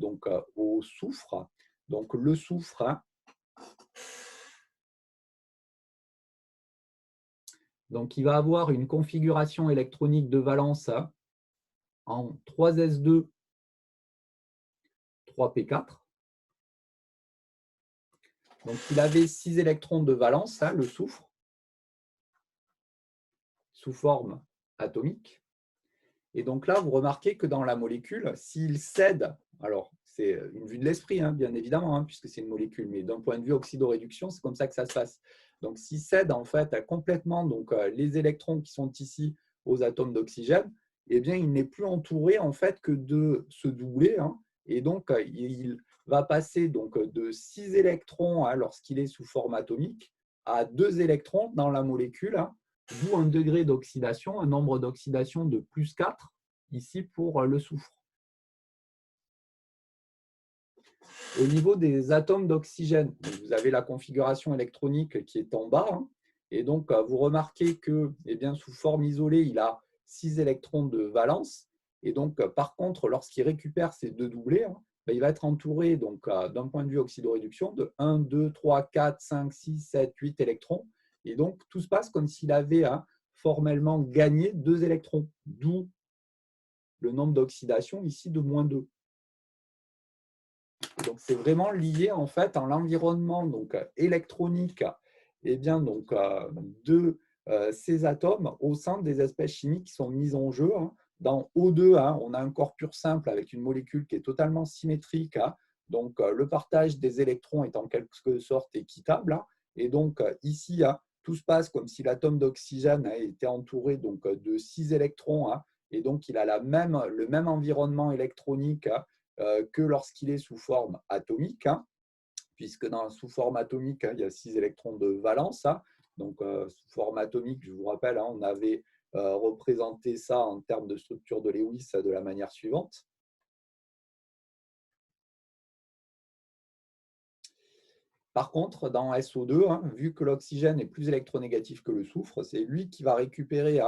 au soufre, donc le soufre, donc il va avoir une configuration électronique de valence en 3s2, 3p4. Donc, il avait 6 électrons de valence, le soufre, sous forme atomique. Et donc là, vous remarquez que dans la molécule, s'il cède, alors c'est une vue de l'esprit, bien évidemment, puisque c'est une molécule, mais d'un point de vue oxydoréduction, c'est comme ça que ça se passe. Donc, s'il cède en fait complètement les électrons qui sont ici aux atomes d'oxygène, eh bien, il n'est plus entouré en fait que de ce doublet, et donc il va passer de 6 électrons lorsqu'il est sous forme atomique à 2 électrons dans la molécule, d'où un degré d'oxydation, un nombre d'oxydation de plus 4 ici pour le soufre. Au niveau des atomes d'oxygène, vous avez la configuration électronique qui est en bas, et donc vous remarquez que sous forme isolée, il a 6 électrons de valence, et donc par contre, lorsqu'il récupère ces deux doublés, il va être entouré d'un point de vue oxydoréduction de 1, 2, 3, 4, 5, 6, 7, 8 électrons, et donc tout se passe comme s'il avait formellement gagné 2 électrons, d'où le nombre d'oxydation ici de moins 2. Donc, c'est vraiment lié en fait à l'environnement électronique de ces atomes au sein des espèces chimiques qui sont mises en jeu. Dans O2, on a un corps pur simple avec une molécule qui est totalement symétrique. Donc, le partage des électrons est en quelque sorte équitable. Et donc, ici, tout se passe comme si l'atome d'oxygène était entouré de 6 électrons. Et donc, il a le même environnement électronique que lorsqu'il est sous forme atomique, puisque sous forme atomique, il y a 6 électrons de valence. Donc, sous forme atomique, je vous rappelle, on avait représenté ça en termes de structure de Lewis de la manière suivante. Par contre, dans SO2, vu que l'oxygène est plus électronégatif que le soufre, c'est lui qui va récupérer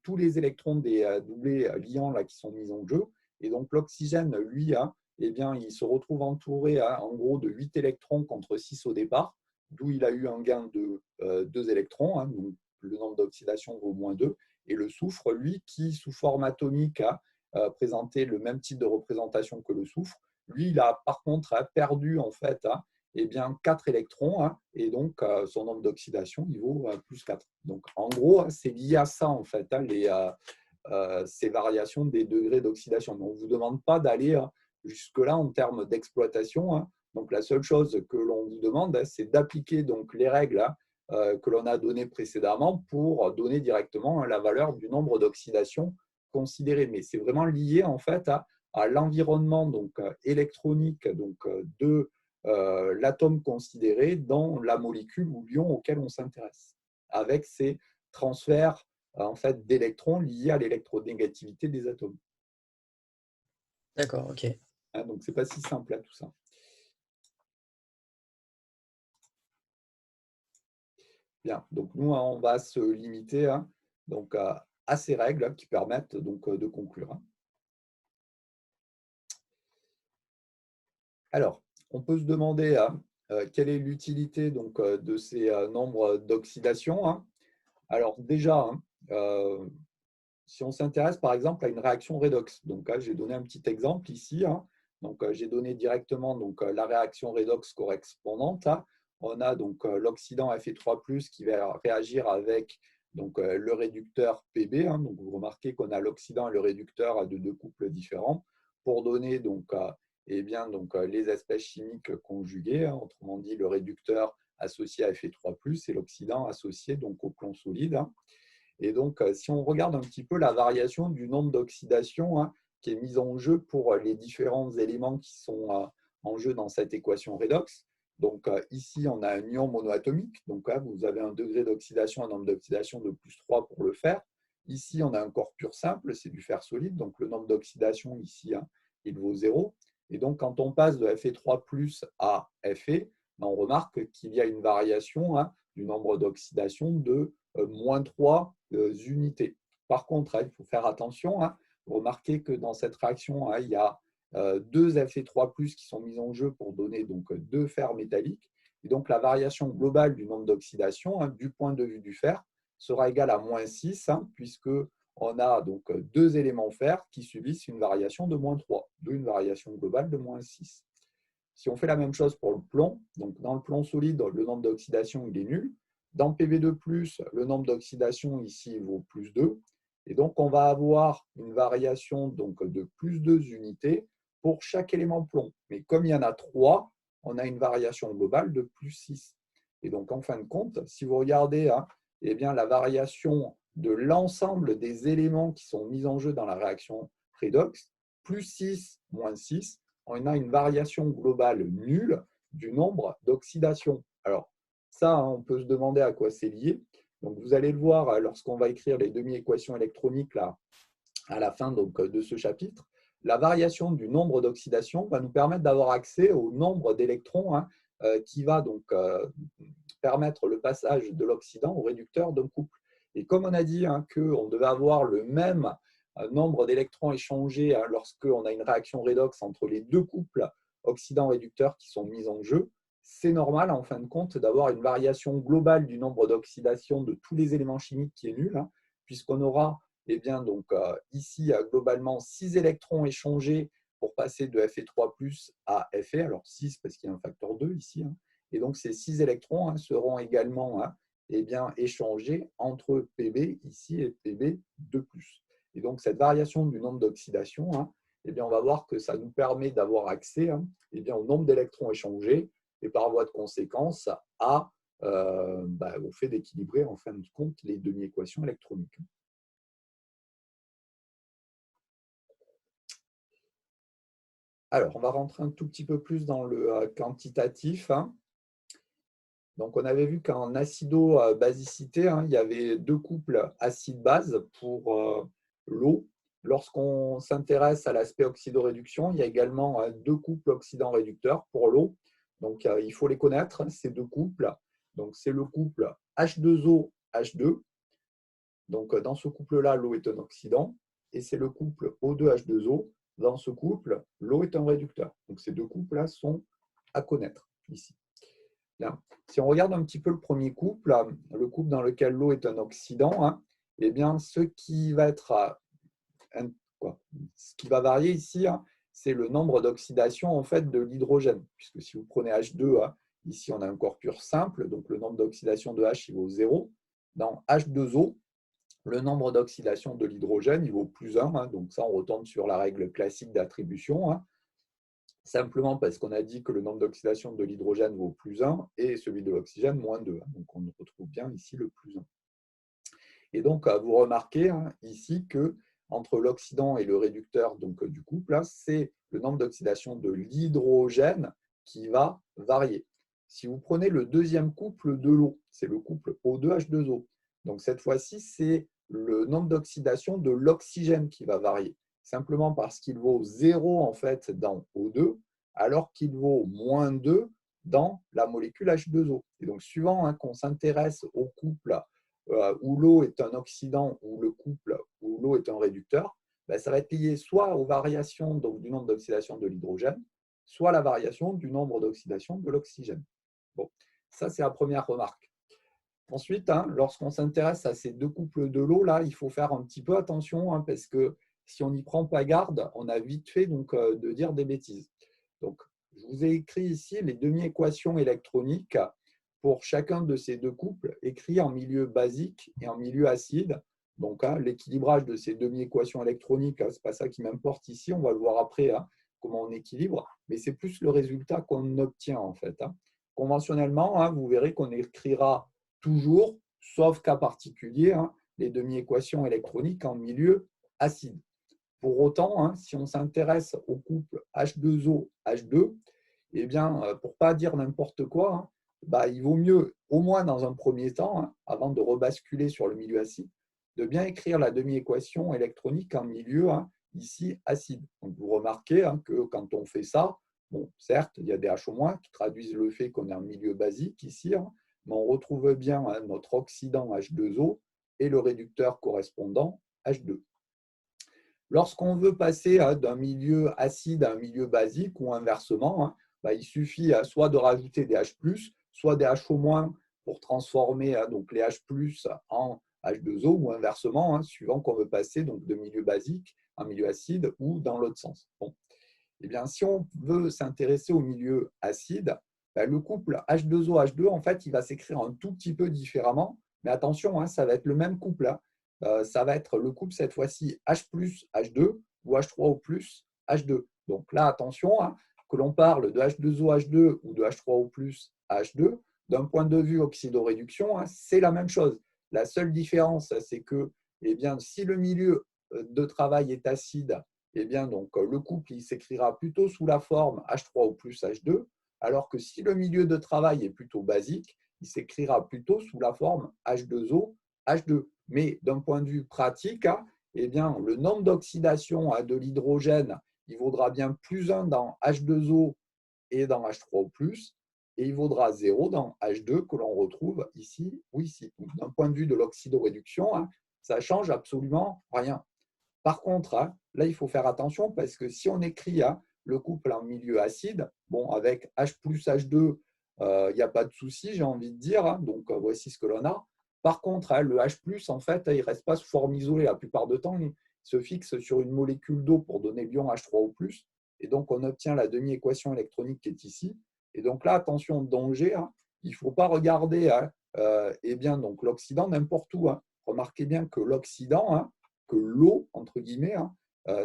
tous les électrons des doublés liants qui sont mis en jeu. Et donc, l'oxygène, lui, il se retrouve entouré en gros de 8 électrons contre 6 au départ, d'où il a eu un gain de 2 électrons, donc le nombre d'oxydation vaut moins 2. Et le soufre, lui, qui, sous forme atomique, a présenté le même type de représentation que le soufre, Lui, il a par contre perdu en fait 4 électrons et donc son nombre d'oxydation, il vaut plus 4. Donc en gros, c'est lié à ça en fait, ces variations des degrés d'oxydation. On ne vous demande pas d'aller jusque-là en termes d'exploitation. Donc la seule chose que l'on vous demande, c'est d'appliquer donc les règles que l'on a données précédemment pour donner directement la valeur du nombre d'oxydation considéré. Mais c'est vraiment lié en fait à l'environnement électronique de l'atome considéré dans la molécule ou l'ion auquel on s'intéresse, avec ces transferts en fait, d'électrons liés à l'électronégativité des atomes. D'accord, ok. Donc, ce n'est pas si simple tout ça. Bien, donc nous, on va se limiter à ces règles qui permettent de conclure. Alors, on peut se demander quelle est l'utilité de ces nombres d'oxydation. Alors déjà, si on s'intéresse par exemple à une réaction redox, donc j'ai donné un petit exemple ici. Donc j'ai donné directement la réaction redox correspondante. On a l'oxydant Fe3+ qui va réagir avec le réducteur Pb. Donc vous remarquez qu'on a l'oxydant et le réducteur de deux couples différents pour donner les espèces chimiques conjuguées, autrement dit le réducteur associé à Fe3+ et l'oxydant associé au plomb solide. Et donc, si on regarde un petit peu la variation du nombre d'oxydation qui est mise en jeu pour les différents éléments qui sont en jeu dans cette équation redox. Donc, ici, on a un ion monoatomique. Donc, là, vous avez un degré d'oxydation, un nombre d'oxydation de +3 pour le fer. Ici, on a un corps pur simple, c'est du fer solide. Donc, le nombre d'oxydation ici, il vaut 0. Et donc, quand on passe de Fe3+ à Fe, on remarque qu'il y a une variation du nombre d'oxydation de -3 unités. Par contre, il faut faire attention. Remarquez que dans cette réaction, il y a 2 Fe3+ qui sont mis en jeu pour donner 2 fers métalliques. Et donc, la variation globale du nombre d'oxydation, du point de vue du fer, sera égale à -6, puisque on a 2 éléments fer qui subissent une variation de -3, d'où une variation globale de -6. Si on fait la même chose pour le plomb, donc dans le plomb solide, le nombre d'oxydation il est nul. Dans Pb2+, le nombre d'oxydation ici vaut +2. Et donc, on va avoir une variation de +2 unités pour chaque élément plomb. Mais comme il y en a 3, on a une variation globale de +6. Et donc, en fin de compte, si vous regardez la variation de l'ensemble des éléments qui sont mis en jeu dans la réaction redox, +6, -6, on a une variation globale nulle du nombre d'oxydation. Alors, ça, on peut se demander à quoi c'est lié. Donc, vous allez le voir lorsqu'on va écrire les demi-équations électroniques là, à la fin de ce chapitre. La variation du nombre d'oxydation va nous permettre d'avoir accès au nombre d'électrons qui va permettre le passage de l'oxydant au réducteur d'un couple. Et comme on a dit qu'on devait avoir le même nombre d'électrons échangés lorsqu'on a une réaction redox entre les deux couples oxydant-réducteur qui sont mis en jeu, c'est normal en fin de compte d'avoir une variation globale du nombre d'oxydation de tous les éléments chimiques qui est nulle, puisqu'on aura ici globalement 6 électrons échangés pour passer de Fe3+ à Fe, alors 6 parce qu'il y a un facteur 2 ici, et donc ces 6 électrons seront également échangés entre Pb ici et Pb2+. Et donc, cette variation du nombre d'oxydation, on va voir que ça nous permet d'avoir accès au nombre d'électrons échangés et par voie de conséquence au fait d'équilibrer en fin de compte les demi-équations électroniques. Alors, on va rentrer un tout petit peu plus dans le quantitatif. Donc, on avait vu qu'en acido-basicité, il y avait 2 couples acide-base pour l'eau. Lorsqu'on s'intéresse à l'aspect oxydoréduction, il y a également 2 couples oxydants-réducteurs pour l'eau. Donc, il faut les connaître, ces 2 couples. Donc, c'est le couple H2O-H2. Donc, dans ce couple-là, l'eau est un oxydant. Et c'est le couple O2H2O. Dans ce couple, l'eau est un réducteur. Donc, ces 2 couples-là sont à connaître ici. Bien. Si on regarde un petit peu le premier couple, le couple dans lequel l'eau est un oxydant, ce qui va varier ici, c'est le nombre d'oxydation en fait, de l'hydrogène. Puisque si vous prenez H2, ici on a un corps pur simple, donc le nombre d'oxydation de H il vaut 0. Dans H2O, le nombre d'oxydation de l'hydrogène il vaut plus 1. Donc ça, on retourne sur la règle classique d'attribution. Simplement parce qu'on a dit que le nombre d'oxydation de l'hydrogène vaut plus 1 et celui de l'oxygène moins 2. Donc on retrouve bien ici le plus 1. Et donc, vous remarquez ici que entre l'oxydant et le réducteur donc, du couple, c'est le nombre d'oxydation de l'hydrogène qui va varier. Si vous prenez le deuxième couple de l'eau, c'est le couple O2H2O. Donc cette fois-ci, c'est le nombre d'oxydation de l'oxygène qui va varier. Simplement parce qu'il vaut 0 en fait dans O2, alors qu'il vaut moins 2 dans la molécule H2O. Et donc, suivant qu'on s'intéresse au couple où l'eau est un oxydant ou le couple où l'eau est un réducteur, ça va être lié soit aux variations donc, du nombre d'oxydation de l'hydrogène, soit à la variation du nombre d'oxydation de l'oxygène. Bon, ça, c'est la première remarque. Ensuite, lorsqu'on s'intéresse à ces deux couples de l'eau, là, il faut faire un petit peu attention parce que si on n'y prend pas garde, on a vite fait donc, de dire des bêtises. Donc, je vous ai écrit ici les demi-équations électroniques pour chacun de ces deux couples, écrits en milieu basique et en milieu acide. Donc, l'équilibrage de ces demi-équations électroniques, ce n'est pas ça qui m'importe ici, on va le voir après comment on équilibre, mais c'est plus le résultat qu'on obtient en fait. Conventionnellement, vous verrez qu'on écrira toujours, sauf cas particulier, les demi-équations électroniques en milieu acide. Pour autant, si on s'intéresse au couple H2O-H2, eh bien, pour ne pas dire n'importe quoi, il vaut mieux, au moins dans un premier temps, avant de rebasculer sur le milieu acide, de bien écrire la demi-équation électronique en milieu ici acide. Donc, vous remarquez que quand on fait ça, bon, certes, il y a des H- qui traduisent le fait qu'on est en milieu basique ici, mais on retrouve bien notre oxydant H2O et le réducteur correspondant H2. Lorsqu'on veut passer d'un milieu acide à un milieu basique ou inversement, il suffit soit de rajouter des H+, soit des HO- pour transformer donc les H+ en H2O ou inversement, suivant qu'on veut passer donc, de milieu basique à un milieu acide ou dans l'autre sens. Bon. Eh bien, si on veut s'intéresser au milieu acide, le couple H2O-H2, en fait, il va s'écrire un tout petit peu différemment. Mais attention, ça va être le même couple. Ça va être le couple, cette fois-ci, H plus H2 ou H3O plus H2. Donc là, attention, que l'on parle de H2O H2 ou de H3O plus H2, d'un point de vue oxydoréduction, c'est la même chose. La seule différence, c'est que si le milieu de travail est acide, donc, le couple il s'écrira plutôt sous la forme H3O plus H2, alors que si le milieu de travail est plutôt basique, il s'écrira plutôt sous la forme H2O H2. Mais d'un point de vue pratique, le nombre d'oxydation de l'hydrogène, il vaudra bien plus 1 dans H2O et dans H3O+, et il vaudra 0 dans H2 que l'on retrouve ici ou ici. D'un point de vue de l'oxydoréduction, ça ne change absolument rien. Par contre, là, il faut faire attention parce que si on écrit le couple en milieu acide, bon, avec H plus H2, il n'y a pas de souci, j'ai envie de dire. Donc, voici ce que l'on a. Par contre, le H+, en fait, il ne reste pas sous forme isolée. La plupart du temps, il se fixe sur une molécule d'eau pour donner l'ion H3O+. Et donc, on obtient la demi-équation électronique qui est ici. Et donc là, attention, danger, il ne faut pas regarder donc l'oxydant n'importe où. Remarquez bien que l'oxydant, que l'eau, entre guillemets,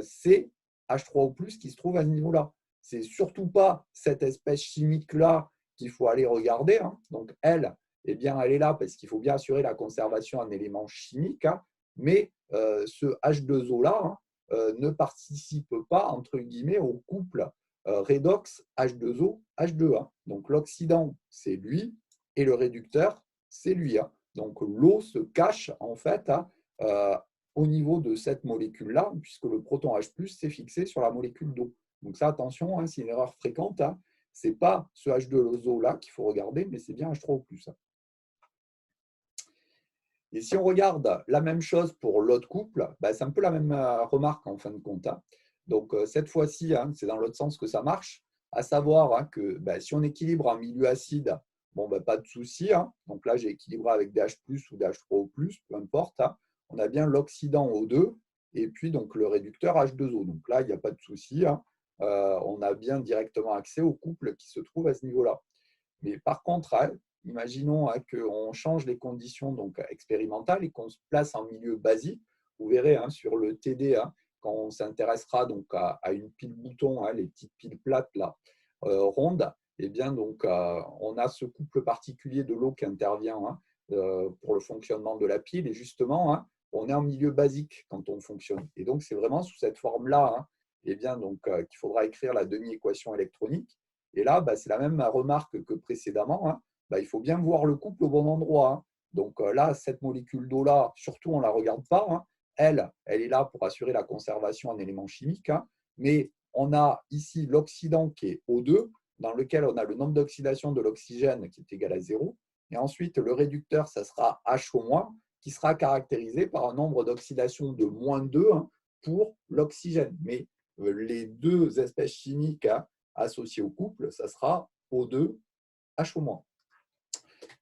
c'est H3O+, qui se trouve à ce niveau-là. Ce n'est surtout pas cette espèce chimique-là qu'il faut aller regarder. Donc, elle est là parce qu'il faut bien assurer la conservation d'un élément chimique, mais ce H2O-là ne participe pas, entre guillemets, au couple redox H2O, H2. Donc, l'oxydant, c'est lui, et le réducteur, c'est lui. Donc, l'eau se cache, en fait, au niveau de cette molécule-là, puisque le proton H+, c'est fixé sur la molécule d'eau. Donc ça, attention, c'est une erreur fréquente. Ce n'est pas ce H2O-là qu'il faut regarder, mais c'est bien H3O+. Et si on regarde la même chose pour l'autre couple, c'est un peu la même remarque en fin de compte. Donc cette fois-ci, c'est dans l'autre sens que ça marche, à savoir que si on équilibre un milieu acide, pas de souci. Donc là, j'ai équilibré avec des H+, ou des H3O+, peu importe. On a bien l'oxydant O2 et puis donc le réducteur H2O. Donc là, il n'y a pas de souci. on a bien directement accès au couple qui se trouve à ce niveau-là. Mais par contre, imaginons qu'on change les conditions donc, expérimentales et qu'on se place en milieu basique. Vous verrez sur le TD, quand on s'intéressera donc à une pile bouton, les petites piles plates là, rondes, et bien donc on a ce couple particulier de l'eau qui intervient pour le fonctionnement de la pile. Et justement, on est en milieu basique quand on fonctionne. Et donc c'est vraiment sous cette forme-là, et bien donc qu'il faudra écrire la demi-équation électronique. Et là, c'est la même remarque que précédemment. Il faut bien voir le couple au bon endroit. Donc là, cette molécule d'eau-là, surtout, on ne la regarde pas. Elle est là pour assurer la conservation en éléments chimiques. Mais on a ici l'oxydant qui est O2, dans lequel on a le nombre d'oxydation de l'oxygène qui est égal à 0. Et ensuite, le réducteur, ça sera HO-, qui sera caractérisé par un nombre d'oxydation de -2 pour l'oxygène. Mais les deux espèces chimiques associées au couple, ça sera O2, HO-.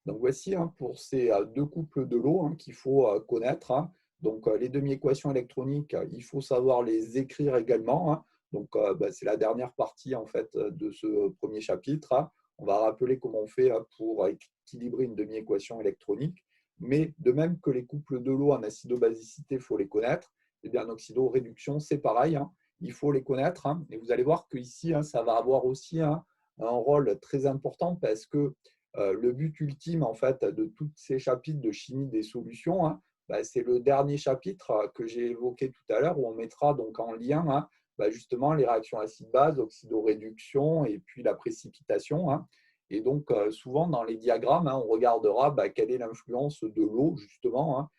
Donc voici pour ces deux couples de l'eau qu'il faut connaître. Donc les demi-équations électroniques, il faut savoir les écrire également. Donc c'est la dernière partie en fait de ce premier chapitre. On va rappeler comment on fait pour équilibrer une demi-équation électronique. Mais de même que les couples de l'eau en acido-basicité, il faut les connaître. Et bien en oxydo-réduction, c'est pareil. Il faut les connaître. Et vous allez voir qu'ici, ça va avoir aussi un rôle très important parce que le but ultime en fait, de tous ces chapitres de chimie des solutions, c'est le dernier chapitre que j'ai évoqué tout à l'heure où on mettra donc en lien justement les réactions acide-base, oxydoréduction et puis la précipitation. Et donc souvent dans les diagrammes, on regardera quelle est l'influence de l'eau justement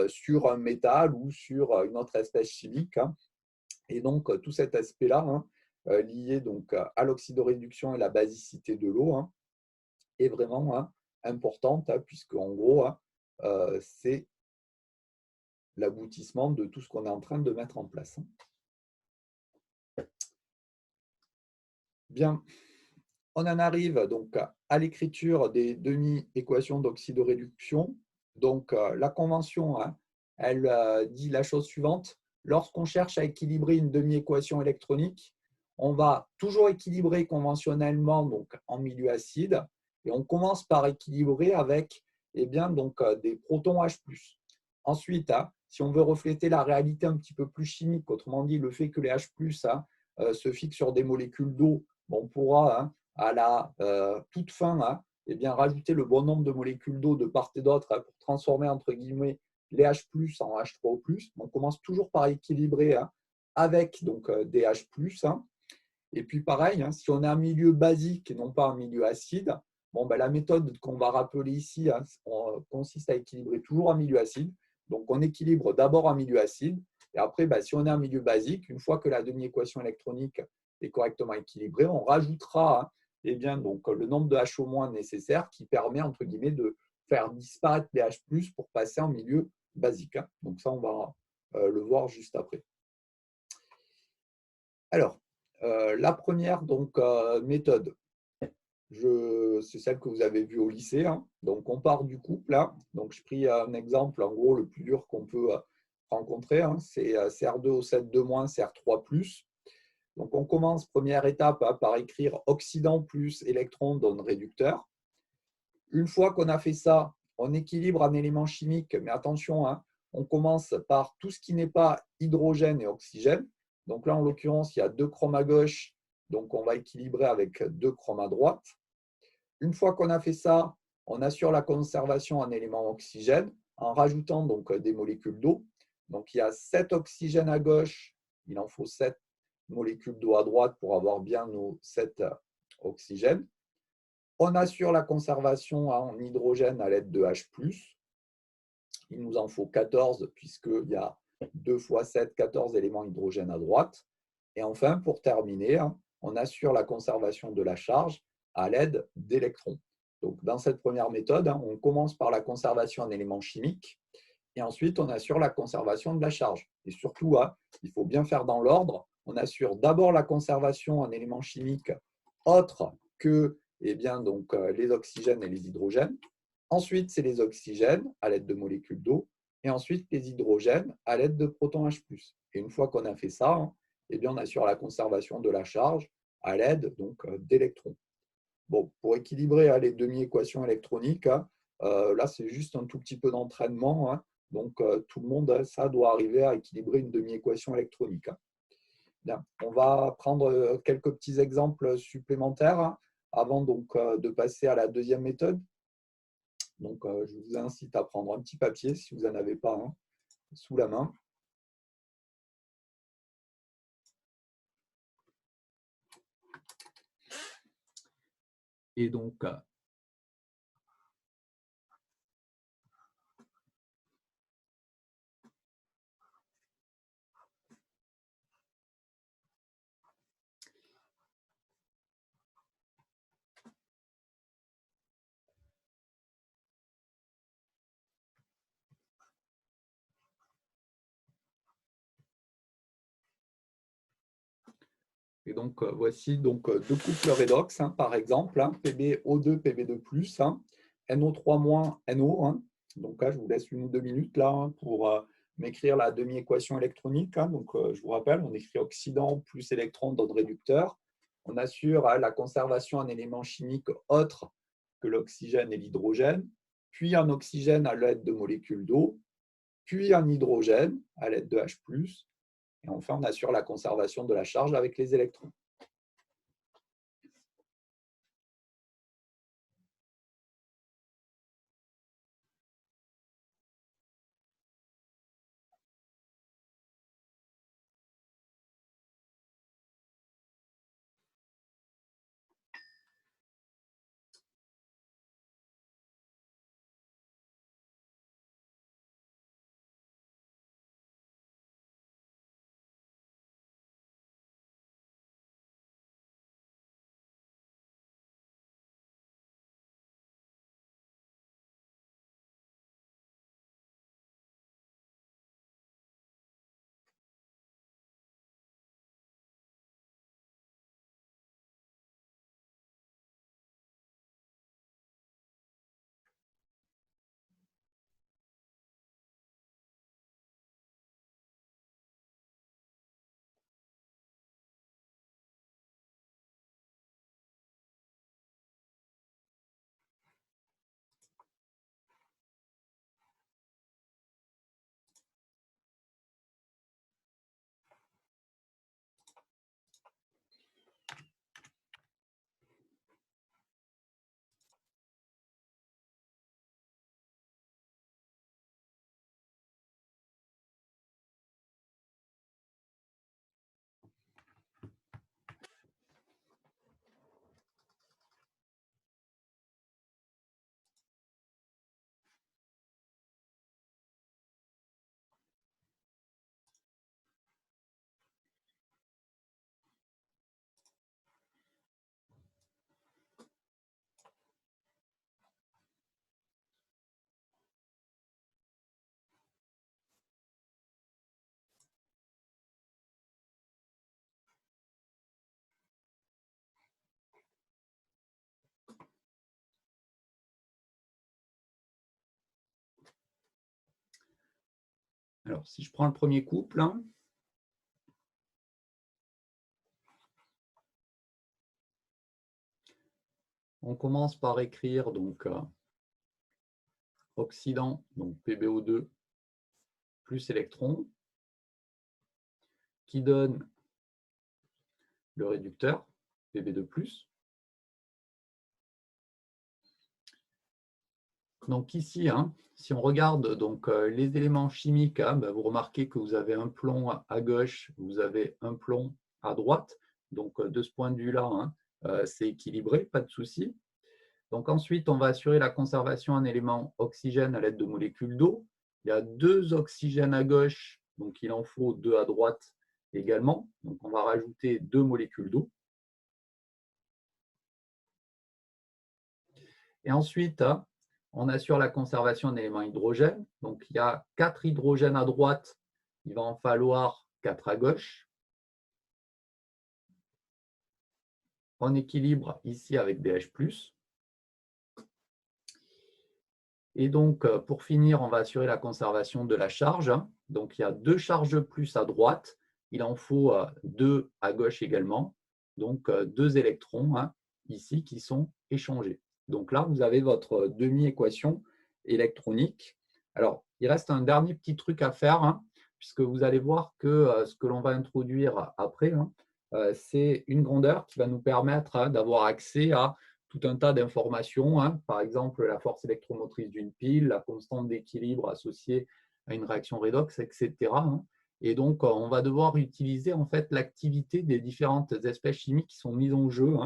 sur un métal ou sur une autre espèce chimique. Et donc tout cet aspect-là lié donc à l'oxydoréduction et la basicité de l'eau est vraiment importante puisque en gros c'est l'aboutissement de tout ce qu'on est en train de mettre en place. Bien, on en arrive donc à l'écriture des demi-équations d'oxydoréduction. Donc la convention, elle dit la chose suivante. Lorsqu'on cherche à équilibrer une demi-équation électronique, on va toujours équilibrer conventionnellement donc, en milieu acide. Et on commence par équilibrer avec donc, des protons H+. Ensuite, si on veut refléter la réalité un petit peu plus chimique, autrement dit le fait que les H+, se fixent sur des molécules d'eau, on pourra à la toute fin rajouter le bon nombre de molécules d'eau de part et d'autre pour transformer entre guillemets les H+, en H3O+. On commence toujours par équilibrer avec donc, des H+. Et puis pareil, si on est un milieu basique et non pas un milieu acide, la méthode qu'on va rappeler ici consiste à équilibrer toujours un milieu acide. Donc on équilibre d'abord un milieu acide et après, si on est un milieu basique, une fois que la demi-équation électronique est correctement équilibrée, on rajoutera donc, le nombre de HO- nécessaire qui permet entre guillemets de faire disparaître les H+, pour passer en milieu basique. Donc ça, on va le voir juste après. Alors, la première donc, méthode, c'est celle que vous avez vue au lycée. Donc, on part du couple. Donc, je pris un exemple, en gros, le plus dur qu'on peut rencontrer. C'est CR2O7- CR3+. Donc, on commence, première étape, par écrire oxydant plus électron donne réducteur. Une fois qu'on a fait ça, on équilibre un élément chimique, mais attention, on commence par tout ce qui n'est pas hydrogène et oxygène. Donc là, en l'occurrence, il y a 2 chromes à gauche, donc on va équilibrer avec 2 chromes à droite. Une fois qu'on a fait ça, on assure la conservation en élément oxygène en rajoutant donc des molécules d'eau. Donc il y a 7 oxygènes à gauche, il en faut 7 molécules d'eau à droite pour avoir bien nos 7 oxygènes. On assure la conservation en hydrogène à l'aide de H+. Il nous en faut 14 puisqu'il y a 2 fois 7, 14 éléments hydrogène à droite. Et enfin, pour terminer, on assure la conservation de la charge à l'aide d'électrons. Donc, dans cette première méthode, on commence par la conservation en éléments chimiques et ensuite, on assure la conservation de la charge. Et surtout, il faut bien faire dans l'ordre. On assure d'abord la conservation en éléments chimiques autres que donc, les oxygènes et les hydrogènes. Ensuite, c'est les oxygènes à l'aide de molécules d'eau. Et ensuite, les hydrogènes à l'aide de protons H+. Et une fois qu'on a fait ça, eh bien, on assure la conservation de la charge à l'aide d'électrons. Bon, pour équilibrer les demi-équations électroniques, là, c'est juste un tout petit peu d'entraînement. Donc, tout le monde, ça doit arriver à équilibrer une demi-équation électronique. Bien. On va prendre quelques petits exemples supplémentaires avant de passer à la deuxième méthode. Donc, je vous incite à prendre un petit papier si vous n'en avez pas un sous la main. Et donc, voici deux couples redox, par exemple, PbO2, Pb2+, NO3-, NO. Donc là, je vous laisse 1 ou 2 minutes là, pour m'écrire la demi-équation électronique. Donc, je vous rappelle, on écrit oxydant plus électron donne réducteur. On assure la conservation d'un élément chimique autre que l'oxygène et l'hydrogène, puis un oxygène à l'aide de molécules d'eau, puis un hydrogène à l'aide de H+, et enfin, on assure la conservation de la charge avec les électrons. Alors, si je prends le premier couple, on commence par écrire oxydant, donc PbO2 plus électron, qui donne le réducteur, Pb2+. Donc ici, si on regarde les éléments chimiques, vous remarquez que vous avez un plomb à gauche, vous avez un plomb à droite. Donc de ce point de vue-là, c'est équilibré, pas de souci. Donc ensuite, on va assurer la conservation d'un élément oxygène à l'aide de molécules d'eau. Il y a 2 oxygènes à gauche, donc il en faut 2 à droite également. Donc on va rajouter 2 molécules d'eau. Et ensuite, on assure la conservation d'éléments hydrogène. Donc, il y a 4 hydrogènes à droite, il va en falloir 4 à gauche. On équilibre ici avec des H+. Et donc, pour finir, on va assurer la conservation de la charge. Donc, il y a 2 charges plus à droite. il en faut 2 à gauche également. Donc 2 électrons ici qui sont échangés. Donc là, vous avez votre demi-équation électronique. Alors, il reste un dernier petit truc à faire, puisque vous allez voir que ce que l'on va introduire après, c'est une grandeur qui va nous permettre d'avoir accès à tout un tas d'informations, par exemple la force électromotrice d'une pile, la constante d'équilibre associée à une réaction redox, etc. Et donc, on va devoir utiliser en fait l'activité des différentes espèces chimiques qui sont mises en jeu.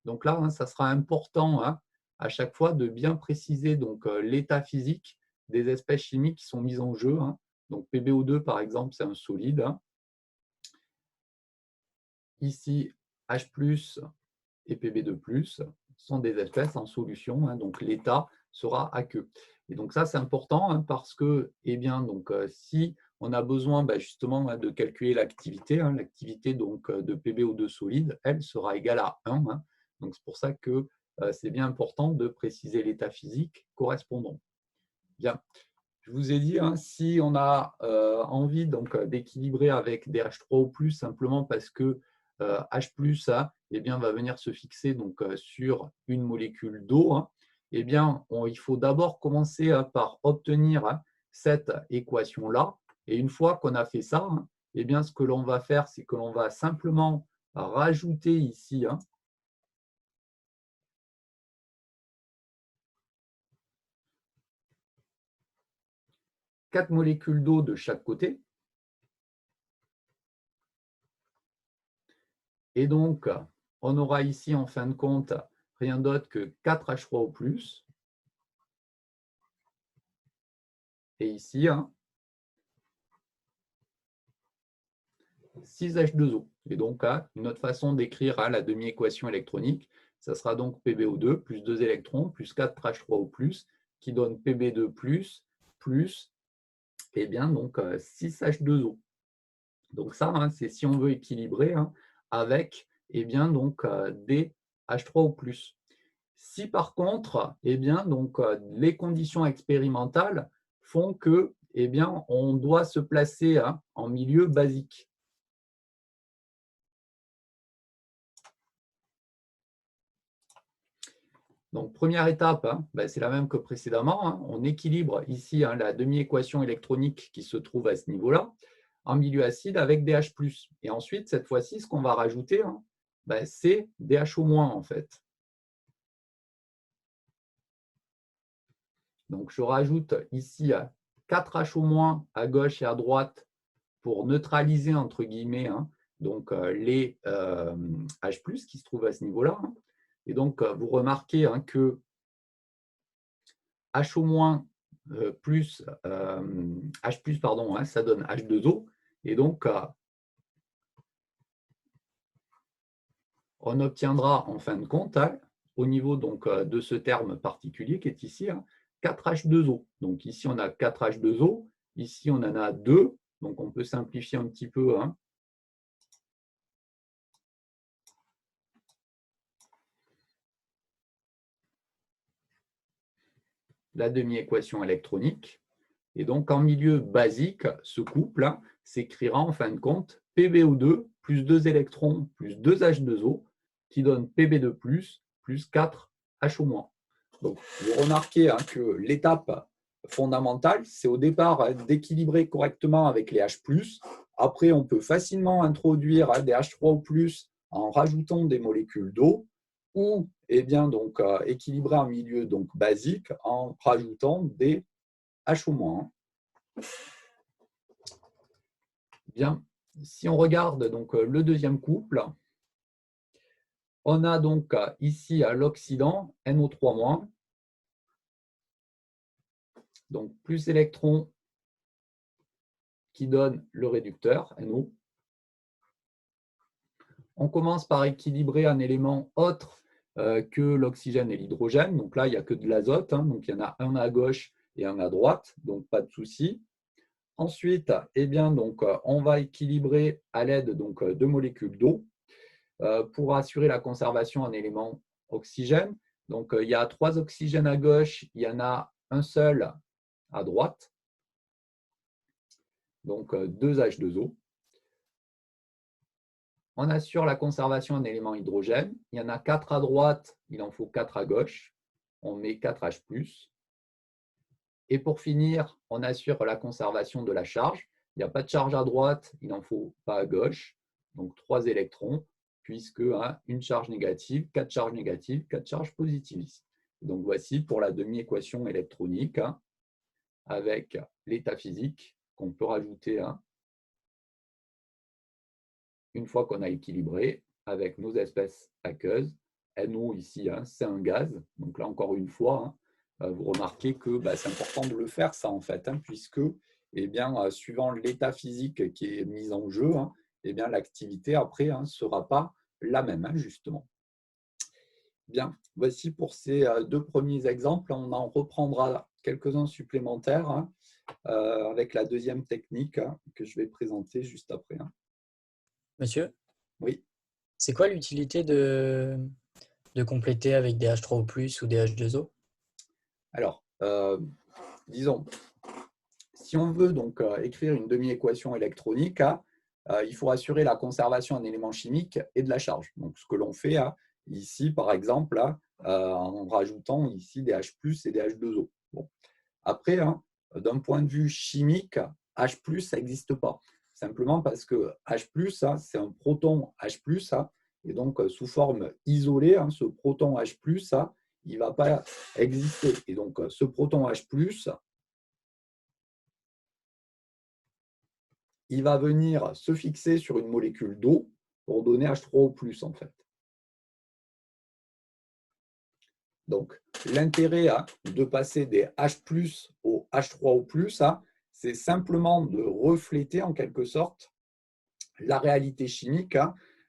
Donc là, ça sera important à chaque fois de bien préciser l'état physique des espèces chimiques qui sont mises en jeu. Donc PbO2, par exemple, c'est un solide. Ici, H+, et Pb2+, sont des espèces en solution, donc l'état sera aqueux. Et donc ça, c'est important parce que, si on a besoin justement de calculer l'activité, l'activité de PbO2 solide, elle sera égale à 1. Donc c'est pour ça que c'est bien important de préciser l'état physique correspondant. Bien. Je vous ai dit, si on a envie d'équilibrer avec des H3O+, simplement parce que H+, va venir se fixer sur une molécule d'eau, il faut d'abord commencer par obtenir cette équation-là. Et une fois qu'on a fait ça, ce que l'on va faire, c'est que l'on va simplement rajouter ici 4 molécules d'eau de chaque côté. Et donc, on aura ici, en fin de compte, rien d'autre que 4 H3O+. Et ici, 6 H2O. Et donc, une autre façon d'écrire la demi-équation électronique, ça sera donc PbO2 plus 2 électrons plus 4 H3O+, qui donne Pb2+, plus 6 H2O. Donc ça, c'est si on veut équilibrer avec des H3O+. Si par contre, les conditions expérimentales font que on doit se placer en milieu basique. Donc, première étape, c'est la même que précédemment. On équilibre ici la demi-équation électronique qui se trouve à ce niveau-là, en milieu acide avec des H+. Et ensuite, cette fois-ci, ce qu'on va rajouter, c'est des HO- en fait. Donc, je rajoute ici 4 HO- à gauche et à droite pour neutraliser, entre guillemets, les H+, qui se trouvent à ce niveau-là. Et donc, vous remarquez que HO- plus H+, ça donne H2O. Et donc, on obtiendra en fin de compte, au niveau de ce terme particulier qui est ici, 4H2O. Donc ici, on a 4H2O. Ici, on en a 2. Donc, on peut simplifier un petit peu. La demi-équation électronique. Et donc, en milieu basique, ce couple s'écrira en fin de compte PbO2 plus 2 électrons plus 2 H2O qui donne Pb2 plus 4 HO-. Donc, vous remarquez que l'étape fondamentale, c'est au départ d'équilibrer correctement avec les H+. Après, on peut facilement introduire des H3O+, en rajoutant des molécules d'eau ou équilibrer un milieu basique en rajoutant des HO-. Bien, si on regarde le deuxième couple, on a ici à l'oxydant NO3-, donc plus électrons qui donne le réducteur NO. On commence par équilibrer un élément autre que l'oxygène et l'hydrogène. Donc là, il n'y a que de l'azote, donc il y en a un à gauche et un à droite, donc pas de souci. Ensuite, on va équilibrer à l'aide de molécules d'eau pour assurer la conservation en élément oxygène. Donc, il y a 3 oxygènes à gauche, il y en a un seul à droite, donc 2 H2O. on assure la conservation d'un élément hydrogène. Il y en a 4 à droite, il en faut 4 à gauche. On met 4H+. Et pour finir, on assure la conservation de la charge. Il n'y a pas de charge à droite, il n'en faut pas à gauche. Donc 3 électrons, puisque une charge négative, 4 charges négatives, 4 charges positivistes. Donc voici pour la demi-équation électronique avec l'état physique qu'on peut rajouter une fois qu'on a équilibré avec nos espèces aqueuses. NO ici, c'est un gaz. Donc là, encore une fois, vous remarquez que c'est important de le faire, ça, en fait, puisque, suivant l'état physique qui est mis en jeu, l'activité, après, ne sera pas la même, justement. Bien, voici pour ces 2 premiers exemples. On en reprendra quelques-uns supplémentaires avec la deuxième technique que je vais présenter juste après. Monsieur, Oui. c'est quoi l'utilité de compléter avec des H3O+ ou des H2O? Alors, disons, si on veut donc écrire une demi-équation électronique, il faut assurer la conservation d'un élément chimique et de la charge. Donc, ce que l'on fait ici, par exemple, en rajoutant ici des H+ et des H2O. Bon. Après, d'un point de vue chimique, H+, ça n'existe pas. Simplement parce que H+, c'est un proton H+, et donc sous forme isolée, ce proton H+, il ne va pas exister. Et donc, ce proton H+, il va venir se fixer sur une molécule d'eau pour donner H3O+, en fait. Donc, l'intérêt de passer des H+ au H3O+, c'est simplement de refléter en quelque sorte la réalité chimique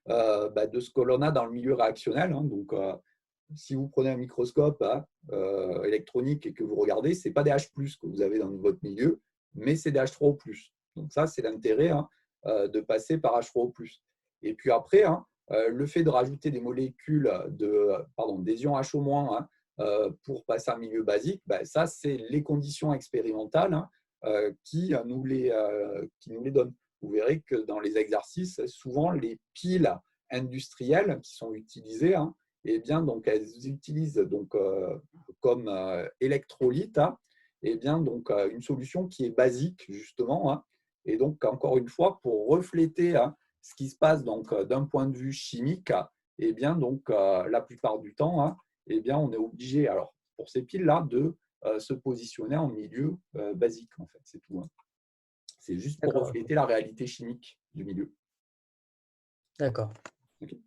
de ce que l'on a dans le milieu réactionnel. Donc, si vous prenez un microscope électronique et que vous regardez, ce n'est pas des H+ que vous avez dans votre milieu, mais c'est des H3O+. Donc, ça, c'est l'intérêt de passer par H3O+. Et puis après, le fait de rajouter des molécules des ions HO- pour passer à un milieu basique, ça, c'est les conditions expérimentales qui nous les donnent. Vous verrez que dans les exercices, souvent, les piles industrielles qui sont utilisées, donc, elles utilisent donc, comme électrolyte une solution qui est basique, justement. Et donc, encore une fois, pour refléter ce qui se passe d'un point de vue chimique, la plupart du temps, on est obligé, alors, pour ces piles-là, de se positionner en milieu basique, en fait, c'est tout. C'est juste pour refléter la réalité chimique du milieu. D'accord. Okay.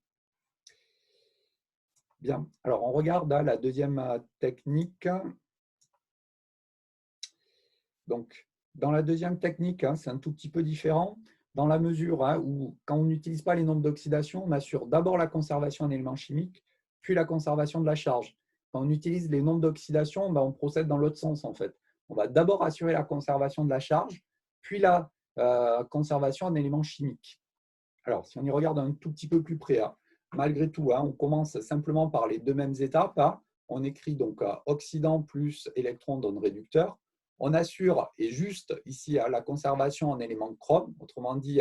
Bien, alors on regarde la deuxième technique. Donc, dans la deuxième technique, c'est un tout petit peu différent, dans la mesure où, quand on n'utilise pas les nombres d'oxydation, on assure d'abord la conservation d'un élément chimique, puis la conservation de la charge. Quand on utilise les nombres d'oxydation, on procède dans l'autre sens, en fait. On va d'abord assurer la conservation de la charge, puis la conservation d'un élément chimique. Alors, si on y regarde un tout petit peu plus près, malgré tout, on commence simplement par les 2 mêmes étapes. On écrit donc oxydant plus électron donne réducteur. On assure, et juste ici, la conservation en élément chrome. Autrement dit,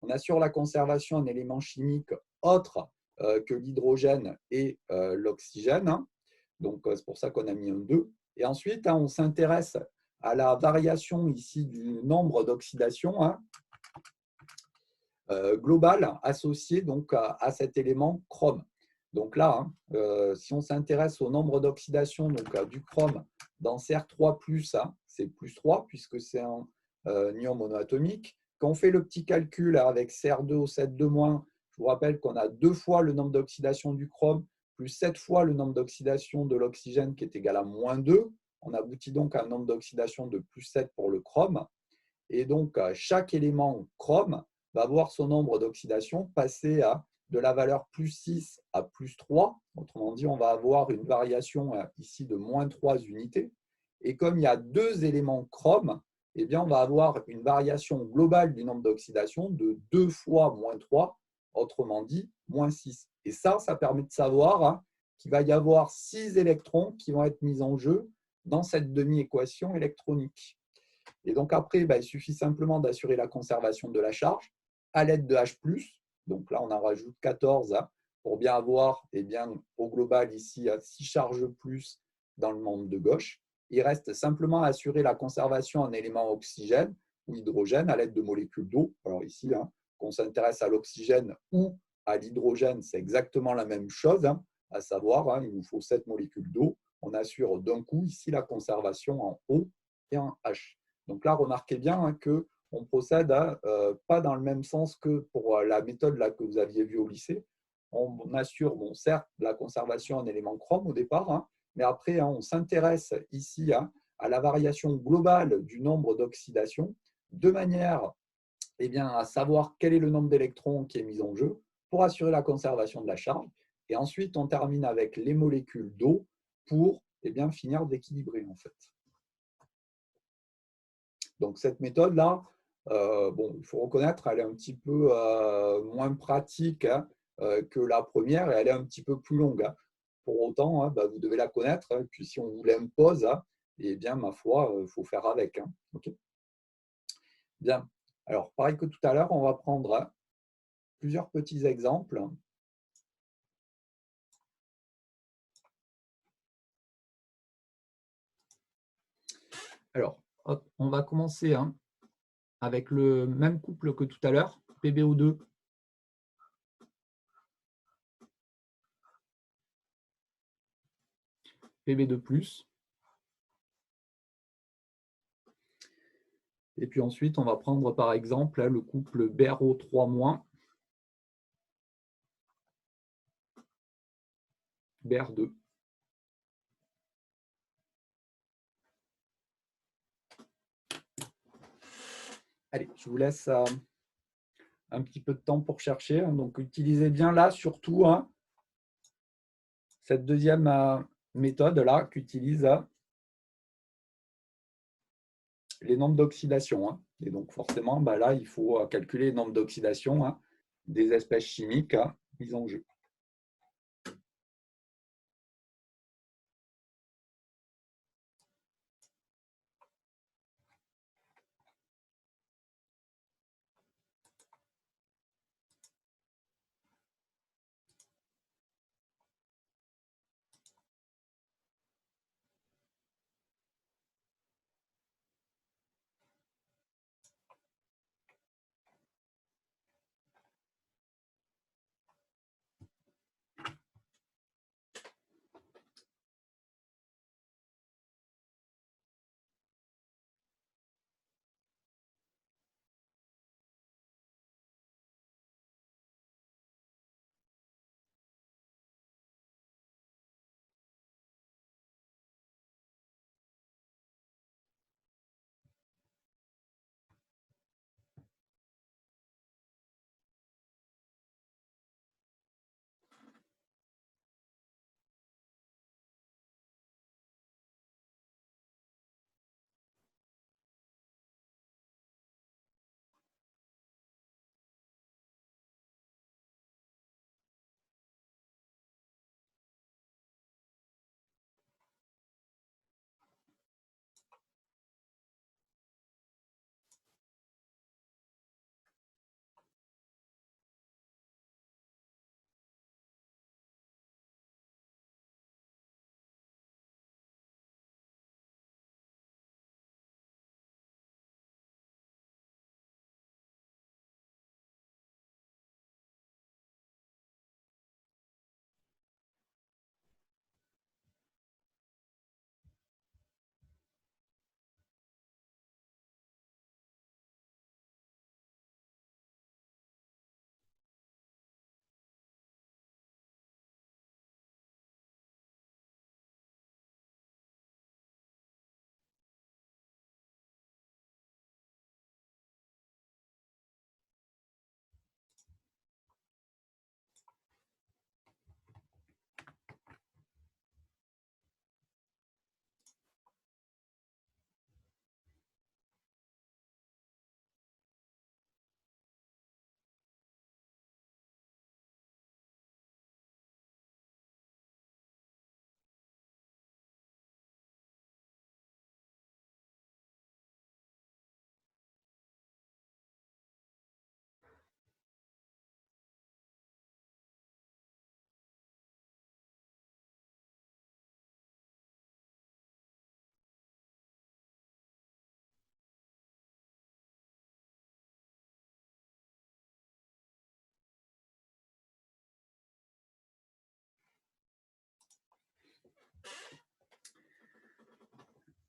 on assure la conservation en éléments chimiques autres que l'hydrogène et l'oxygène. Donc, c'est pour ça qu'on a mis un 2. Et ensuite, on s'intéresse à la variation ici du nombre d'oxydation global associé donc à cet élément chrome. Donc là, si on s'intéresse au nombre d'oxydation du chrome dans Cr3+, c'est plus 3 puisque c'est un ion monoatomique. Quand on fait le petit calcul avec Cr2O7-2-, je vous rappelle qu'on a 2 fois le nombre d'oxydation du chrome plus 7 fois le nombre d'oxydation de l'oxygène qui est égal à -2. On aboutit donc à un nombre d'oxydation de plus 7 pour le chrome. Et donc, chaque élément chrome va voir son nombre d'oxydation passer de la valeur plus 6 à plus 3. Autrement dit, on va avoir une variation ici de -3 unités. Et comme il y a 2 éléments chrome, on va avoir une variation globale du nombre d'oxydation de 2 fois -3, autrement dit, -6. Et ça permet de savoir qu'il va y avoir 6 électrons qui vont être mis en jeu dans cette demi-équation électronique. Et donc après, il suffit simplement d'assurer la conservation de la charge à l'aide de H+. Donc là, on en rajoute 14 pour bien avoir au global ici 6 charges plus dans le membre de gauche. Il reste simplement à assurer la conservation en éléments oxygène ou hydrogène à l'aide de molécules d'eau. Alors ici, qu'on s'intéresse à l'oxygène ou à l'hydrogène, c'est exactement la même chose, à savoir, il nous faut 7 molécules d'eau. On assure d'un coup ici la conservation en O et en H. Donc là, remarquez bien qu'on procède pas dans le même sens que pour la méthode là, que vous aviez vue au lycée. On assure, certes, la conservation en éléments chrome au départ, mais après, on s'intéresse ici à la variation globale du nombre d'oxydations de manière à savoir quel est le nombre d'électrons qui est mis en jeu pour assurer la conservation de la charge. Et ensuite, on termine avec les molécules d'eau pour finir d'équilibrer en fait. Donc cette méthode-là, il faut reconnaître, elle est un petit peu moins pratique que la première et elle est un petit peu plus longue. Pour autant, vous devez la connaître. Puis si on vous l'impose, ma foi, il faut faire avec. Okay. Bien. Alors, pareil que tout à l'heure, on va prendre plusieurs petits exemples. Alors, on va commencer avec le même couple que tout à l'heure, PbO2. Pb2+. Et puis ensuite, on va prendre par exemple le couple BrO3-, Br2. Allez, je vous laisse un petit peu de temps pour chercher. Donc, utilisez bien là, surtout, cette deuxième méthode-là qu'utilise les nombres d'oxydation. Et donc, forcément, là, il faut calculer les nombres d'oxydation des espèces chimiques mises en jeu.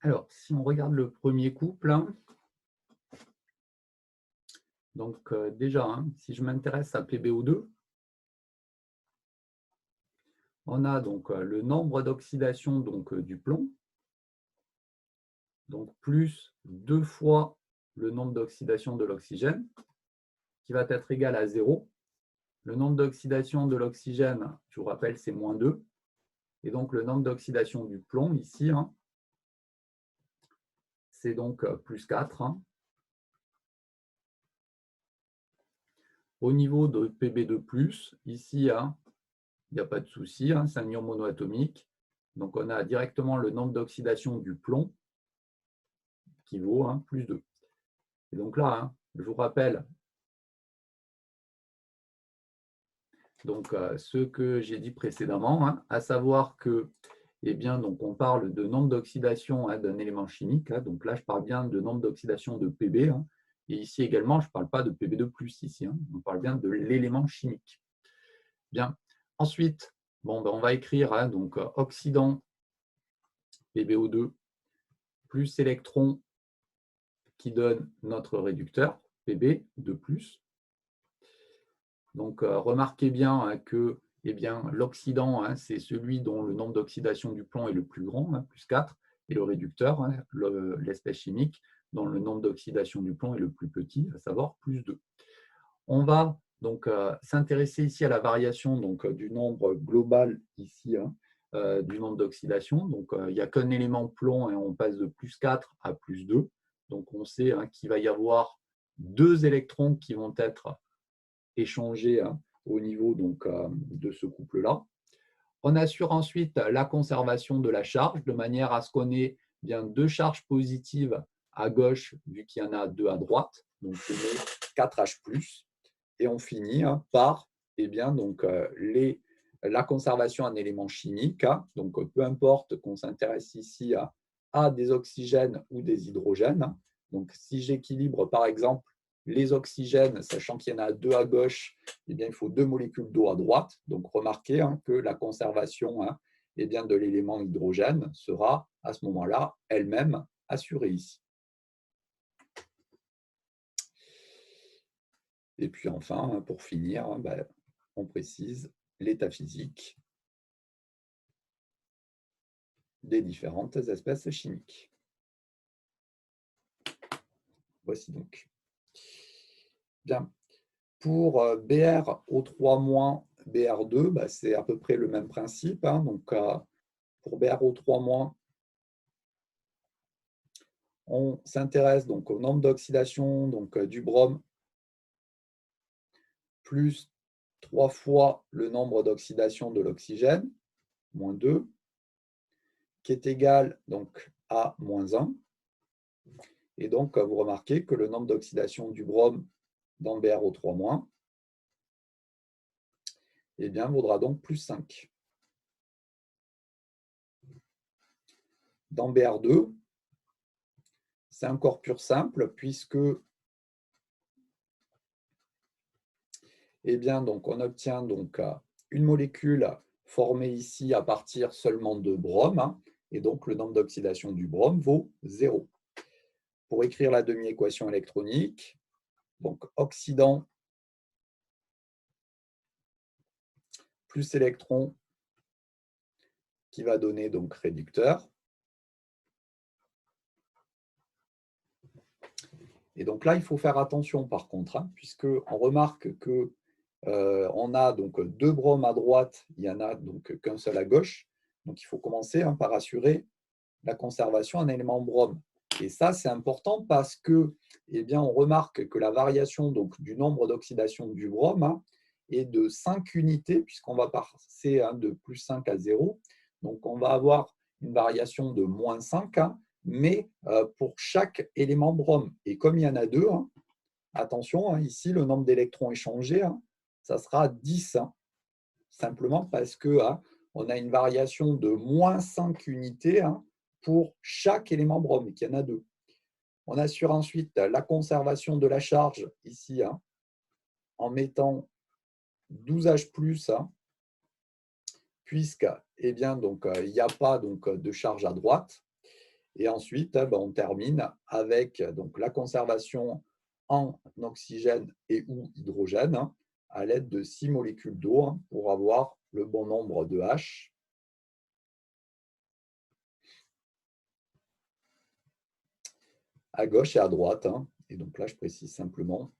Alors, si on regarde le premier couple, hein, donc déjà, hein, si je m'intéresse à PbO2, on a donc le nombre d'oxydation du plomb, donc plus 2 fois le nombre d'oxydation de l'oxygène, qui va être égal à 0. Le nombre d'oxydation de l'oxygène, je vous rappelle, c'est moins 2. Et donc, le nombre d'oxydation du plomb, ici, hein, c'est donc plus 4. Hein. Au niveau de Pb2+, ici, hein, il n'y a pas de souci, hein, c'est un ion monoatomique. Donc, on a directement le nombre d'oxydation du plomb qui vaut plus 2. Et donc là, hein, je vous rappelle donc, ce que j'ai dit précédemment, hein, à savoir que, eh bien, donc, on parle de nombre d'oxydation d'un élément chimique. Hein, donc là, je parle bien de nombre d'oxydation de Pb. Hein, et ici également, je ne parle pas de Pb2+, ici. Hein, on parle bien de l'élément chimique. Bien. Ensuite, bon, ben, on va écrire hein, donc, oxydant PbO2 plus électron qui donne notre réducteur, Pb2+. Donc, remarquez bien hein, que eh l'oxydant, hein, c'est celui dont le nombre d'oxydation du plomb est le plus grand, hein, plus 4, et le réducteur, hein, l'espèce chimique, dont le nombre d'oxydation du plomb est le plus petit, à savoir plus 2. On va donc s'intéresser ici à la variation donc, du nombre global ici, hein, du nombre d'oxydation. Donc, il n'y a qu'un élément plomb et on passe de plus 4 à plus 2. Donc, on sait hein, qu'il va y avoir 2 électrons qui vont être échangés hein, au niveau donc, de ce couple-là. On assure ensuite la conservation de la charge de manière à ce qu'on ait bien 2 charges positives à gauche, vu qu'il y en a 2 à droite. Donc, on met 4H+. Et on finit hein, par eh bien, donc, la conservation en éléments chimiques. Hein. Donc, peu importe qu'on s'intéresse ici à des oxygènes ou des hydrogènes. Donc, si j'équilibre par exemple les oxygènes, sachant qu'il y en a 2 à gauche, eh bien, il faut 2 molécules d'eau à droite. Donc, remarquez hein, que la conservation hein, eh bien, de l'élément hydrogène sera à ce moment-là elle-même assurée ici. Et puis enfin, pour finir, on précise l'état physique des différentes espèces chimiques. Voici donc. Bien. Pour BrO3-, Br2, c'est à peu près le même principe. Hein. Donc, pour BrO3-, on s'intéresse donc au nombre d'oxydation du brome plus 3 fois le nombre d'oxydation de l'oxygène, moins 2, qui est égal donc, à moins 1. Et donc, vous remarquez que le nombre d'oxydation du brome dans BrO3- eh bien, vaudra donc plus 5. Dans Br2, c'est encore pur simple puisque eh bien, donc, on obtient donc, une molécule formée ici à partir seulement de brome, hein, et donc le nombre d'oxydation du brome vaut 0. Pour écrire la demi-équation électronique, donc oxydant plus électron qui va donner donc réducteur. Et donc là, il faut faire attention par contre, hein, puisqu'on remarque que on a donc 2 bromes à droite, il n'y en a donc qu'un seul à gauche. Donc il faut commencer hein, par assurer la conservation en élément brome. Et ça, c'est important parce que, eh bien, on remarque que la variation donc, du nombre d'oxydation du brome hein, est de 5 unités, puisqu'on va passer hein, de plus 5 à 0. Donc, on va avoir une variation de moins 5, hein, mais pour chaque élément brome. Et comme il y en a 2, hein, attention, hein, ici, le nombre d'électrons échangés, hein, ça sera 10, hein, simplement parce qu'on hein, a une variation de moins 5 unités hein, pour chaque élément brome, et qu'il y en a 2. On assure ensuite la conservation de la charge ici hein, en mettant 12H+, hein, puisque eh bien, donc, il n'y a pas donc, de charge à droite. Et ensuite, on termine avec donc, la conservation en oxygène et ou hydrogène à l'aide de 6 molécules d'eau pour avoir le bon nombre de H. À gauche et à droite. Et donc là, je précise simplement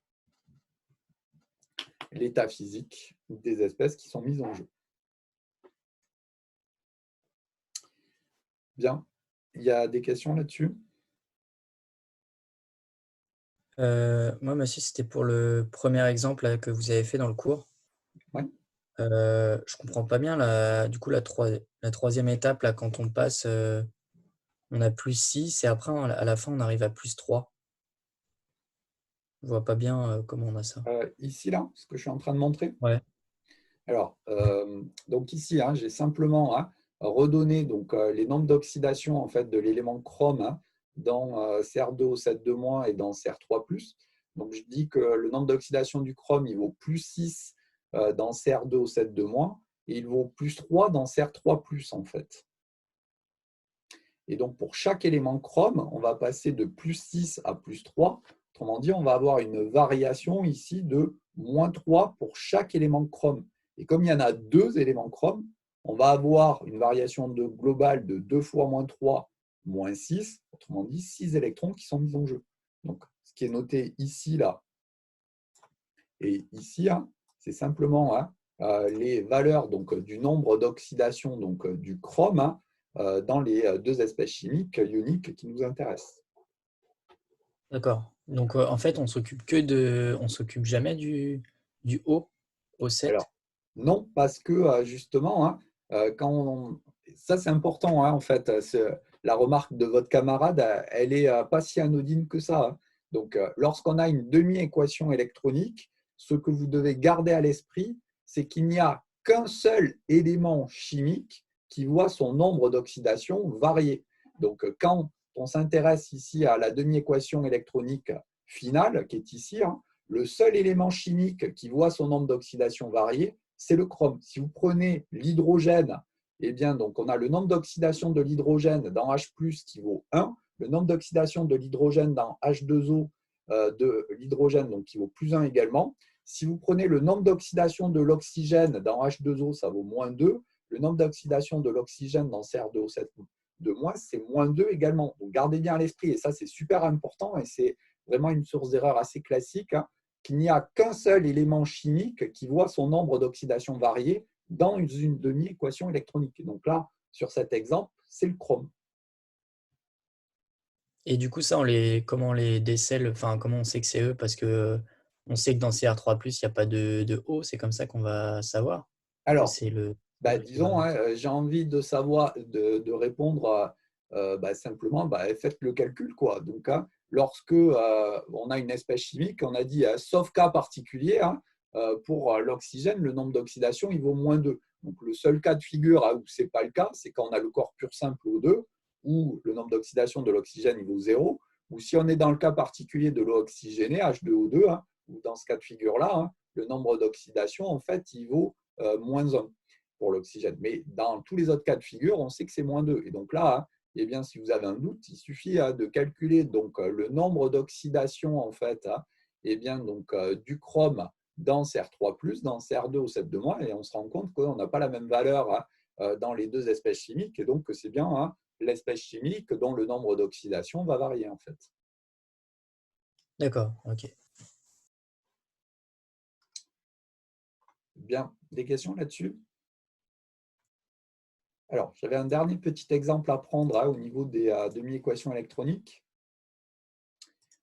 l'état physique des espèces qui sont mises en jeu. Bien. Il y a des questions là-dessus? Moi, monsieur, c'était pour le premier exemple là, que vous avez fait dans le cours. Ouais. Je comprends pas bien du coup la troisième étape là, quand on passe, on a +6 et après à la fin on arrive à +3. Je vois pas bien comment on a ça. Ici, là, ce que je suis en train de montrer. Ouais. Alors, donc ici, j'ai simplement redonné donc, les nombres d'oxydation en fait, de l'élément chrome dans CR2O7 et dans CR3+. Donc, je dis que le nombre d'oxydation du chrome, il vaut +6 dans CR2O7 et il vaut +3 dans CR3+, en fait. Et donc, pour chaque élément chrome, on va passer de +6 à +3. Autrement dit, on va avoir une variation ici de -3 pour chaque élément chrome. Et comme il y en a 2 éléments chrome, on va avoir une variation globale de 2 fois -3, -6. Autrement dit, 6 électrons qui sont mis en jeu. Donc, ce qui est noté ici, là, et ici, c'est simplement les valeurs donc, du nombre d'oxydation du chrome dans les 2 espèces chimiques ioniques qui nous intéressent. D'accord. Donc en fait, on s'occupe jamais du O7. Alors, non, parce que justement, ça c'est important, en fait, la remarque de votre camarade, elle n'est pas si anodine que ça. Donc, lorsqu'on a une demi-équation électronique, ce que vous devez garder à l'esprit, c'est qu'il n'y a qu'un seul élément chimique qui voit son nombre d'oxydation varier. Donc, quand on s'intéresse ici à la demi-équation électronique finale, qui est ici, le seul élément chimique qui voit son nombre d'oxydation varier, c'est le chrome. Si vous prenez l'hydrogène, eh bien, donc on a le nombre d'oxydation de l'hydrogène dans H+, qui vaut 1, le nombre d'oxydation de l'hydrogène dans H2O de l'hydrogène, donc qui vaut +1 également. Si vous prenez le nombre d'oxydation de l'oxygène dans H2O, ça vaut -2. Le nombre d'oxydation de l'oxygène dans CR2O7 de moins, c'est -2 également. Donc, gardez bien à l'esprit, et ça, c'est super important, et c'est vraiment une source d'erreur assez classique, qu'il n'y a qu'un seul élément chimique qui voit son nombre d'oxydation varier dans une demi-équation électronique. Donc là, sur cet exemple, c'est le chrome. Et du coup, ça, comment on les décèle, enfin, comment on sait que c'est eux? Parce que on sait que dans CR3+, il n'y a pas de O, c'est comme ça qu'on va savoir que Alors, c'est le qui disons, va. j'ai envie de savoir, de répondre simplement, faites le calcul, quoi. Donc, lorsque on a une espèce chimique, on a dit, sauf cas particulier, pour l'oxygène, le nombre d'oxydation, il vaut -2. Donc, le seul cas de figure où ce n'est pas le cas, c'est quand on a le corps pur simple O2, où le nombre d'oxydation de l'oxygène, il vaut 0, ou si on est dans le cas particulier de l'eau oxygénée, H2O2, ou dans ce cas de figure-là, le nombre d'oxydation, en fait, il vaut -1 pour l'oxygène. Mais dans tous les autres cas de figure, on sait que c'est -2. Et donc là, eh bien, si vous avez un doute, il suffit de calculer donc, le nombre d'oxydation en fait, eh bien, donc, du chrome dans CR3+, dans CR2O7-, et on se rend compte qu'on n'a pas la même valeur dans les 2 espèces chimiques, et donc que c'est bien l'espèce chimique dont le nombre d'oxydation va varier en fait. D'accord, ok. Bien, des questions là-dessus? Alors, j'avais un dernier petit exemple à prendre au niveau des demi-équations électroniques.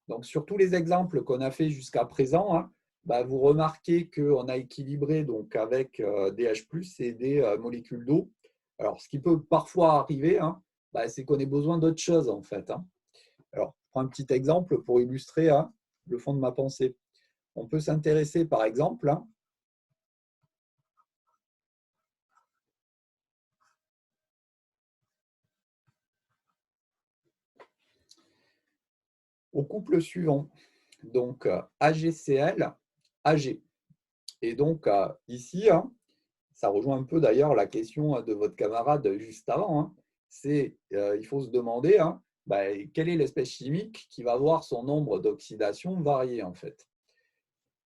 Donc, sur tous les exemples qu'on a fait jusqu'à présent, vous remarquez qu'on a équilibré donc, avec des H+, et des molécules d'eau. Alors, ce qui peut parfois arriver, c'est qu'on ait besoin d'autre chose, en fait. Alors, je prends un petit exemple pour illustrer le fond de ma pensée. On peut s'intéresser, par exemple, au couple suivant. Donc, AgCl, Ag. Et donc, ici, ça rejoint un peu d'ailleurs la question de votre camarade juste avant, c'est il faut se demander quelle est l'espèce chimique qui va avoir son nombre d'oxydation varié en fait.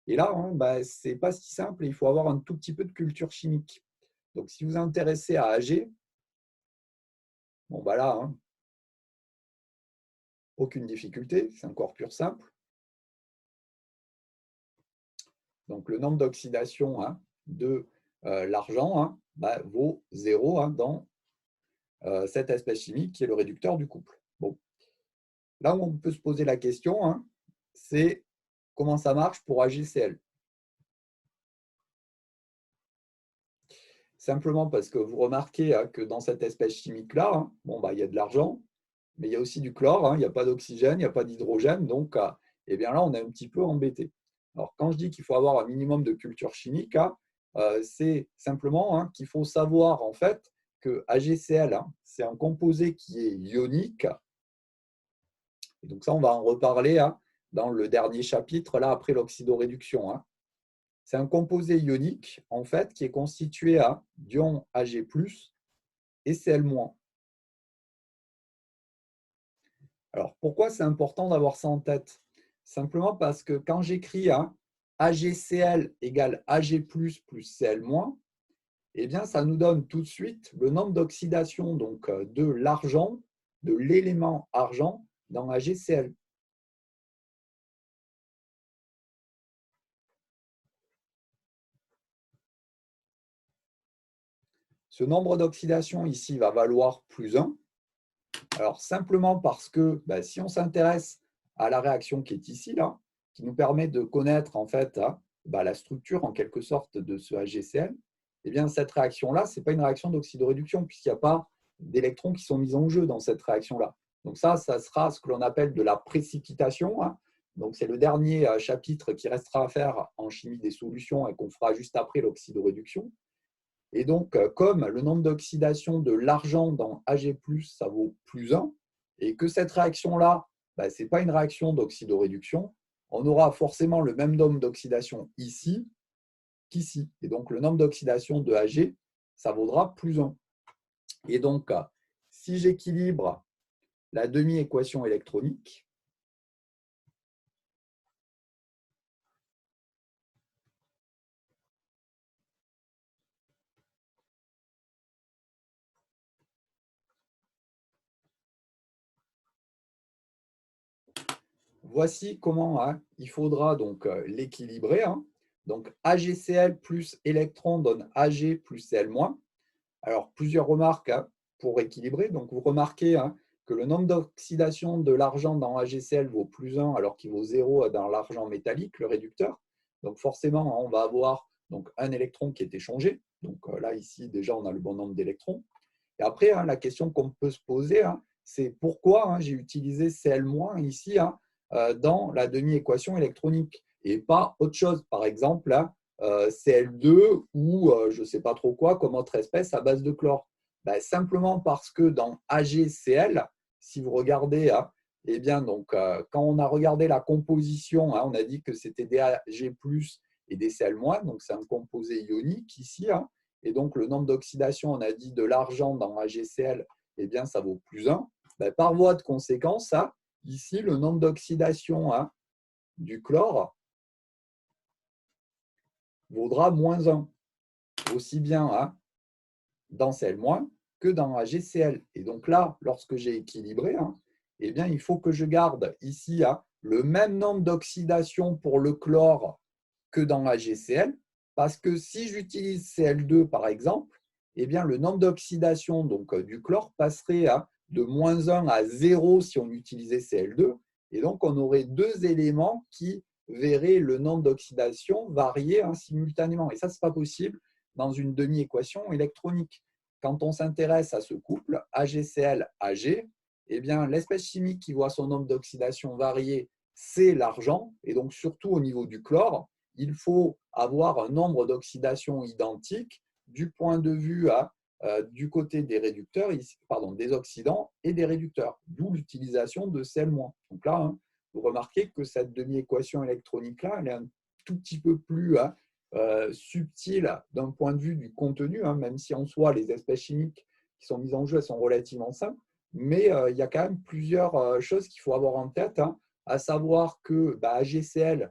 Et là, ce n'est pas si simple, il faut avoir un tout petit peu de culture chimique. Donc, si vous vous intéressez à Ag, là, aucune difficulté, c'est encore pur simple. Donc, le nombre d'oxydation de l'argent vaut 0 dans cette espèce chimique qui est le réducteur du couple. Bon. Là où on peut se poser la question, c'est comment ça marche pour AgCl. Simplement parce que vous remarquez que dans cette espèce chimique-là, il y a de l'argent, mais il y a aussi du chlore, il n'y a pas d'oxygène, il n'y a pas d'hydrogène, donc là, on est un petit peu embêté. Alors, quand je dis qu'il faut avoir un minimum de culture chimique, c'est simplement qu'il faut savoir en fait que AgCl, c'est un composé qui est ionique. Et donc ça, on va en reparler dans le dernier chapitre, là, après l'oxydoréduction. C'est un composé ionique, en fait, qui est constitué d'ions Ag+, et Cl-. Alors, pourquoi c'est important d'avoir ça en tête? Simplement parce que quand j'écris AgCl égale Ag+, plus Cl-, eh bien, ça nous donne tout de suite le nombre d'oxydation de l'argent, de l'élément argent dans AgCl. Ce nombre d'oxydation ici va valoir plus 1. Alors, simplement parce que si on s'intéresse à la réaction qui est ici, là, qui nous permet de connaître en fait la structure en quelque sorte de ce AgCl, eh bien, cette réaction-là, ce n'est pas une réaction d'oxydoréduction puisqu'il n'y a pas d'électrons qui sont mis en jeu dans cette réaction-là. Donc ça sera ce que l'on appelle de la précipitation. Donc, c'est le dernier chapitre qui restera à faire en chimie des solutions et qu'on fera juste après l'oxydoréduction. Et donc, comme le nombre d'oxydation de l'argent dans Ag+, ça vaut plus 1, et que cette réaction-là, ce n'est pas une réaction d'oxydoréduction, on aura forcément le même nombre d'oxydation ici qu'ici. Et donc, le nombre d'oxydation de Ag, ça vaudra plus 1. Et donc, si j'équilibre la demi-équation électronique, voici comment il faudra donc l'équilibrer. Donc, AgCl plus électron donne Ag plus Cl-. Alors, plusieurs remarques pour équilibrer. Donc, vous remarquez que le nombre d'oxydation de l'argent dans AgCl vaut plus 1 alors qu'il vaut 0 dans l'argent métallique, le réducteur. Donc, forcément, on va avoir un électron qui est échangé. Donc, là, ici, déjà, on a le bon nombre d'électrons. Et après, la question qu'on peut se poser, c'est pourquoi j'ai utilisé Cl- ici dans la demi-équation électronique et pas autre chose. Par exemple, Cl2 ou je ne sais pas trop quoi comme autre espèce à base de chlore. Simplement parce que dans AgCl, si vous regardez, eh bien, quand on a regardé la composition, on a dit que c'était des Ag+ et des Cl-, donc c'est un composé ionique ici. Et donc, le nombre d'oxydation, on a dit de l'argent dans AgCl, eh bien, ça vaut plus 1. Par voie de conséquence, ici, le nombre d'oxydation du chlore vaudra moins 1, aussi bien dans Cl- que dans AgCl. Et donc là, lorsque j'ai équilibré, eh bien, il faut que je garde ici le même nombre d'oxydation pour le chlore que dans AgCl, parce que si j'utilise Cl2 par exemple, eh bien, le nombre d'oxydation du chlore passerait de moins 1 à 0 si on utilisait Cl2, et donc on aurait deux éléments qui verraient le nombre d'oxydation varier simultanément. Et ça, ce n'est pas possible dans une demi-équation électronique. Quand on s'intéresse à ce couple AgCl-Ag, eh bien, l'espèce chimique qui voit son nombre d'oxydation varier, c'est l'argent, et donc surtout au niveau du chlore, il faut avoir un nombre d'oxydation identique du point de vue du côté des réducteurs, des oxydants et des réducteurs, d'où l'utilisation de Cl-. Donc là, vous remarquez que cette demi-équation électronique-là, elle est un tout petit peu plus subtile d'un point de vue du contenu, même si en soi, les espèces chimiques qui sont mises en jeu elles sont relativement simples. mais il y a quand même plusieurs choses qu'il faut avoir en tête, hein, à savoir que AgCl,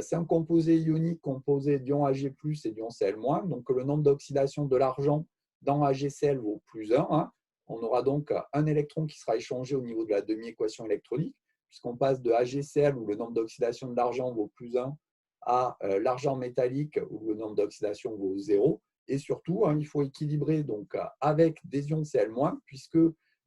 c'est un composé ionique composé d'ions Ag+ et d'ions Cl-. Donc, le nombre d'oxydation de l'argent dans AgCl vaut +1. Hein. On aura donc un électron qui sera échangé au niveau de la demi-équation électronique, puisqu'on passe de AgCl, où le nombre d'oxydation de l'argent vaut +1, à l'argent métallique, où le nombre d'oxydation vaut 0. Et surtout, hein, il faut équilibrer donc, avec des ions Cl-, puisque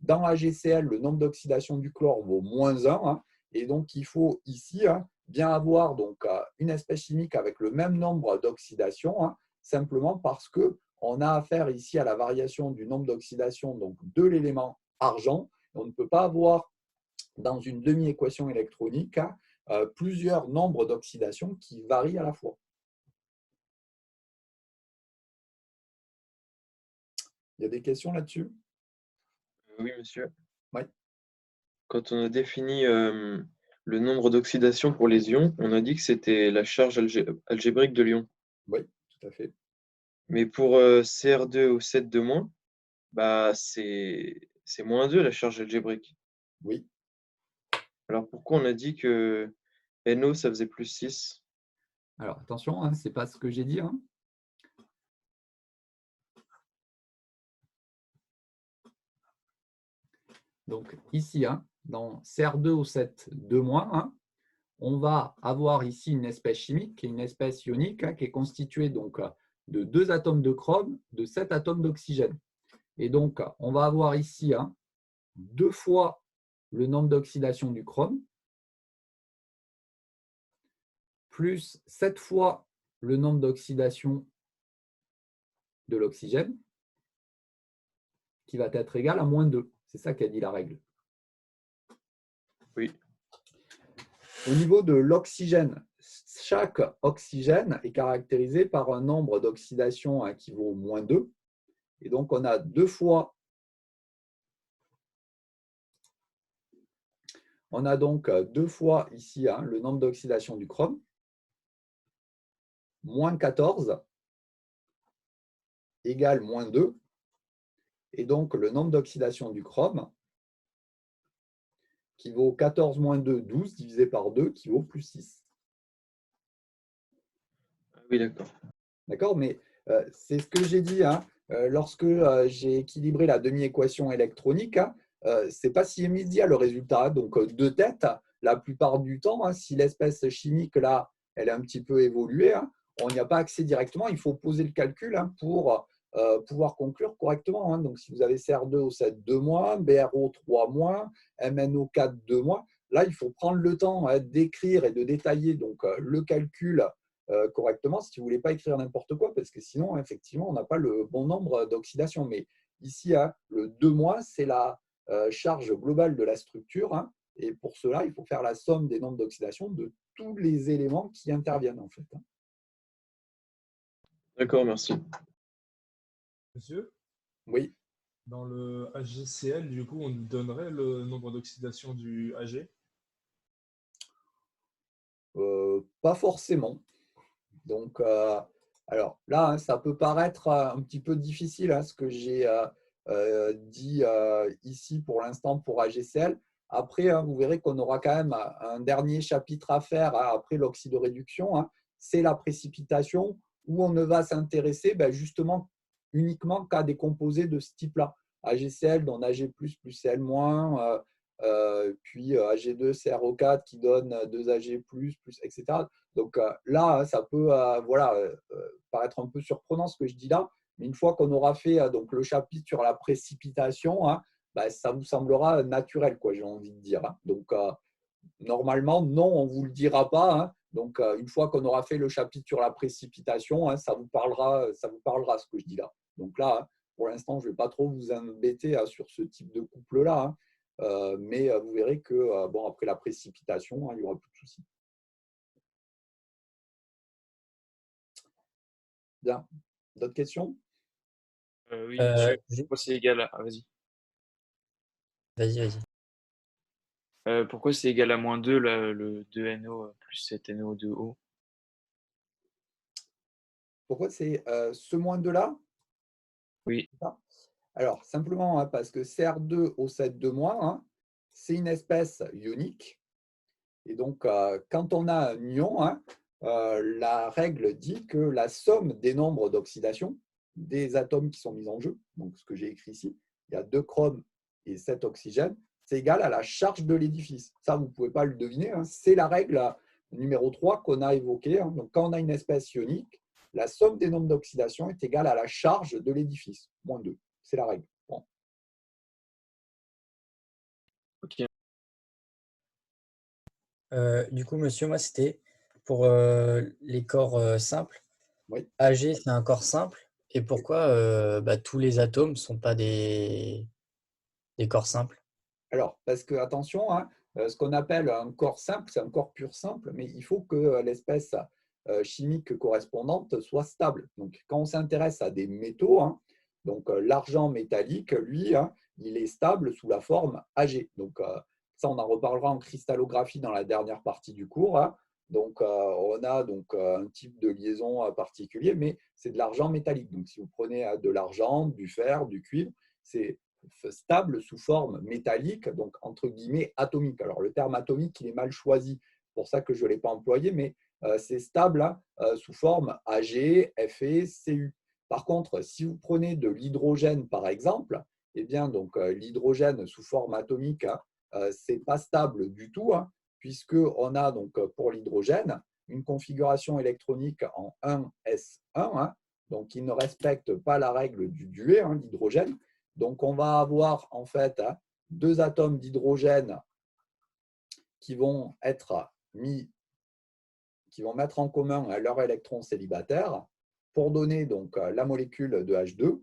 dans AgCl, le nombre d'oxydation du chlore vaut -1. Hein, et donc, il faut ici bien avoir donc, une espèce chimique avec le même nombre d'oxydation, hein, simplement parce qu'on a affaire ici à la variation du nombre d'oxydation de l'élément argent. On ne peut pas avoir dans une demi-équation électronique plusieurs nombres d'oxydation qui varient à la fois. Il y a des questions là-dessus? Oui, monsieur. Oui. Quand on a défini le nombre d'oxydation pour les ions, on a dit que c'était la charge algébrique de l'ion. Oui, tout à fait. Mais pour Cr2 ou 7,2-, c'est -2 la charge algébrique. Oui. Alors pourquoi on a dit que NO, ça faisait +6? Alors attention, hein, ce n'est pas ce que j'ai dit. Hein. Donc ici, hein, dans Cr2O7-2-, hein, on va avoir ici une espèce chimique, qui est une espèce ionique, hein, qui est constituée donc, de 2 atomes de chrome, de 7 atomes d'oxygène. Et donc, on va avoir ici 2 fois le nombre d'oxydation du chrome, plus 7 fois le nombre d'oxydation de l'oxygène, qui va être égal à -2. C'est ça qu'a dit la règle. Oui. Au niveau de l'oxygène, chaque oxygène est caractérisé par un nombre d'oxydation qui vaut -2. Et donc, on a 2 fois. On a donc 2 fois ici le nombre d'oxydation du chrome, -14 égale -2. Et donc, le nombre d'oxydation du chrome, qui vaut 14 - 2, 12, divisé par 2, qui vaut +6. Oui, d'accord. D'accord, mais c'est ce que j'ai dit hein, lorsque j'ai équilibré la demi-équation électronique. Hein, ce n'est pas si immédiat le résultat. Donc, de tête, la plupart du temps, hein, si l'espèce chimique, là, elle est un petit peu évoluée, hein, on n'y a pas accès directement. Il faut poser le calcul hein, pour pouvoir conclure correctement. Hein. Donc, si vous avez Cr2O7-2-, BRO3-, MnO4-2-, là, il faut prendre le temps hein, d'écrire et de détailler donc, le calcul correctement si vous ne voulez pas écrire n'importe quoi, parce que sinon, effectivement, on n'a pas le bon nombre d'oxydation. Mais ici, hein, le 2-, c'est la charge globale de la structure. Hein, et pour cela, il faut faire la somme des nombres d'oxydation de tous les éléments qui interviennent. En fait. Hein. D'accord, merci. Monsieur, Oui. dans le HgCl, du coup, on nous donnerait le nombre d'oxydation du Ag? Pas forcément. Donc, alors là, hein, ça peut paraître un petit peu difficile, hein, ce que j'ai dit ici pour l'instant pour AgCl. Après, hein, vous verrez qu'on aura quand même un dernier chapitre à faire hein, après l'oxydoréduction. Hein, c'est la précipitation où on ne va s'intéresser justement uniquement qu'à des composés de ce type-là. AgCl donne Ag+, plus Cl-, puis Ag2CrO4 qui donne 2Ag+, etc. Donc là, ça peut paraître un peu surprenant ce que je dis là, mais une fois qu'on aura fait donc, le chapitre sur la précipitation, hein, ça vous semblera naturel, quoi, j'ai envie de dire. Hein. Donc normalement, non, on ne vous le dira pas. Hein. Donc une fois qu'on aura fait le chapitre sur la précipitation, hein, ça vous parlera ce que je dis là. Donc là, hein, pour l'instant, je ne vais pas trop vous embêter sur ce type de couple-là. Hein. Mais vous verrez que bon, après la précipitation, hein, il n'y aura plus de soucis. Bien. D'autres questions? Oui, monsieur. J'ai- Pourquoi c'est égal à... Ah, vas-y. Vas-y. Pourquoi c'est égal à -2, là, le 2NO plus 7NO2O? Pourquoi c'est ce -2 là? Oui. Alors, simplement, parce que Cr2O7 c'est une espèce ionique. Et donc, quand on a un ion, la règle dit que la somme des nombres d'oxydation des atomes qui sont mis en jeu, donc ce que j'ai écrit ici, il y a 2 chromes et 7 oxygènes, c'est égal à la charge de l'édifice. Ça, vous ne pouvez pas le deviner, c'est la règle numéro 3 qu'on a évoquée. Donc, quand on a une espèce ionique, la somme des nombres d'oxydation est égale à la charge de l'édifice, moins 2. C'est la règle. Bon. Ok. Du coup, monsieur, moi, c'était pour les corps simples. Oui. Ag, c'est un corps simple. Et pourquoi tous les atomes ne sont pas des corps simples? Alors, parce que, attention, ce qu'on appelle un corps simple, c'est un corps pur simple, mais il faut que l'espèce chimique correspondante soit stable. Donc, quand on s'intéresse à des métaux, donc l'argent métallique, lui, il est stable sous la forme Ag. Donc, ça, on en reparlera en cristallographie dans la dernière partie du cours. Donc, on a donc un type de liaison particulier, mais c'est de l'argent métallique. Donc, si vous prenez de l'argent, du fer, du cuivre, c'est stable sous forme métallique, donc entre guillemets atomique. Alors, le terme atomique, il est mal choisi, c'est pour ça que je ne l'ai pas employé, mais c'est stable sous forme Ag, Fe, Cu. Par contre, si vous prenez de l'hydrogène, par exemple, eh bien, donc, l'hydrogène sous forme atomique, ce n'est pas stable du tout, puisqu'on a donc pour l'hydrogène une configuration électronique en 1s1, donc qui ne respecte pas la règle du duet, l'hydrogène. Donc, on va avoir en fait 2 atomes d'hydrogène qui vont mettre en commun leur électron célibataire pour donner donc la molécule de H2.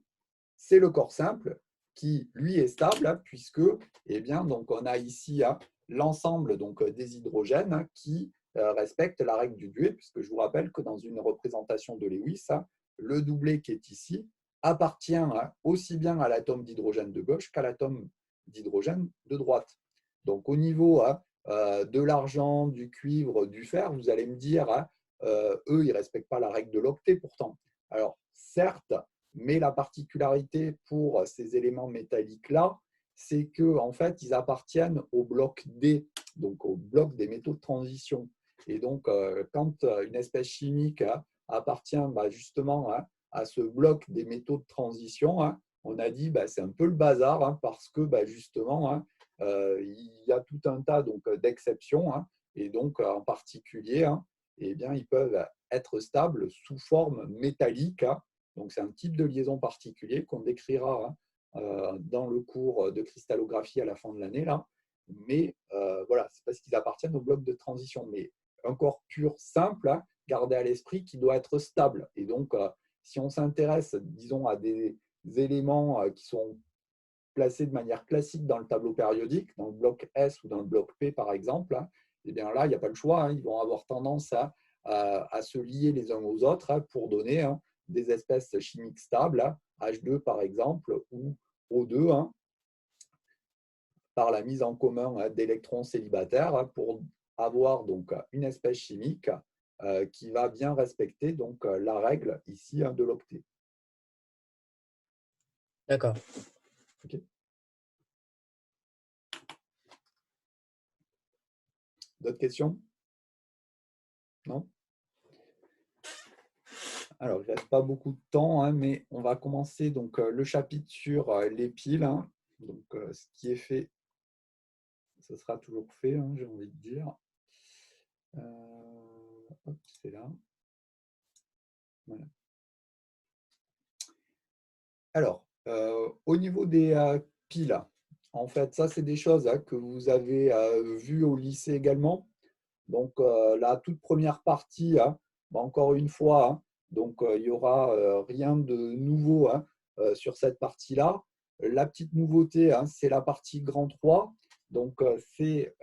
C'est le corps simple qui, lui, est stable puisque, eh bien, donc on a ici l'ensemble donc des hydrogènes qui respectent la règle du duet, puisque je vous rappelle que dans une représentation de Lewis, le doublet qui est ici appartient aussi bien à l'atome d'hydrogène de gauche qu'à l'atome d'hydrogène de droite. Donc, au niveau de l'argent, du cuivre, du fer, vous allez me dire, eux, ils ne respectent pas la règle de l'octet pourtant. Alors, certes, mais la particularité pour ces éléments métalliques-là, c'est qu'en fait, ils appartiennent au bloc D, donc au bloc des métaux de transition. Et donc, quand une espèce chimique appartient justement à ce bloc des métaux de transition, on a dit c'est un peu le bazar parce que justement, il y a tout un tas d'exceptions et donc en particulier, eh bien, ils peuvent être stables sous forme métallique. Donc, c'est un type de liaison particulier qu'on décrira dans le cours de cristallographie à la fin de l'année. Mais voilà, c'est parce qu'ils appartiennent au bloc de transition. Mais un corps pur simple, gardez à l'esprit qu'il doit être stable. Et donc, si on s'intéresse, disons, à des éléments qui sont placés de manière classique dans le tableau périodique, dans le bloc S ou dans le bloc P, par exemple, eh bien là, il n'y a pas le choix. Ils vont avoir tendance à se lier les uns aux autres pour donner des espèces chimiques stables, H2 par exemple, ou O2, par la mise en commun d'électrons célibataires pour avoir donc une espèce chimique qui va bien respecter donc la règle ici de l'octet. D'accord. Okay. D'autres questions? Non? Alors, il ne reste pas beaucoup de temps, mais on va commencer donc, le chapitre sur les piles. Donc, ce qui est fait, ce sera toujours fait, j'ai envie de dire. Hop, c'est là. Voilà. Alors, au niveau des piles, en fait, ça, c'est des choses que vous avez vues au lycée également. Donc, la toute première partie, encore une fois, donc, il n'y aura rien de nouveau sur cette partie-là. La petite nouveauté, c'est la partie grand 3. Donc, c'est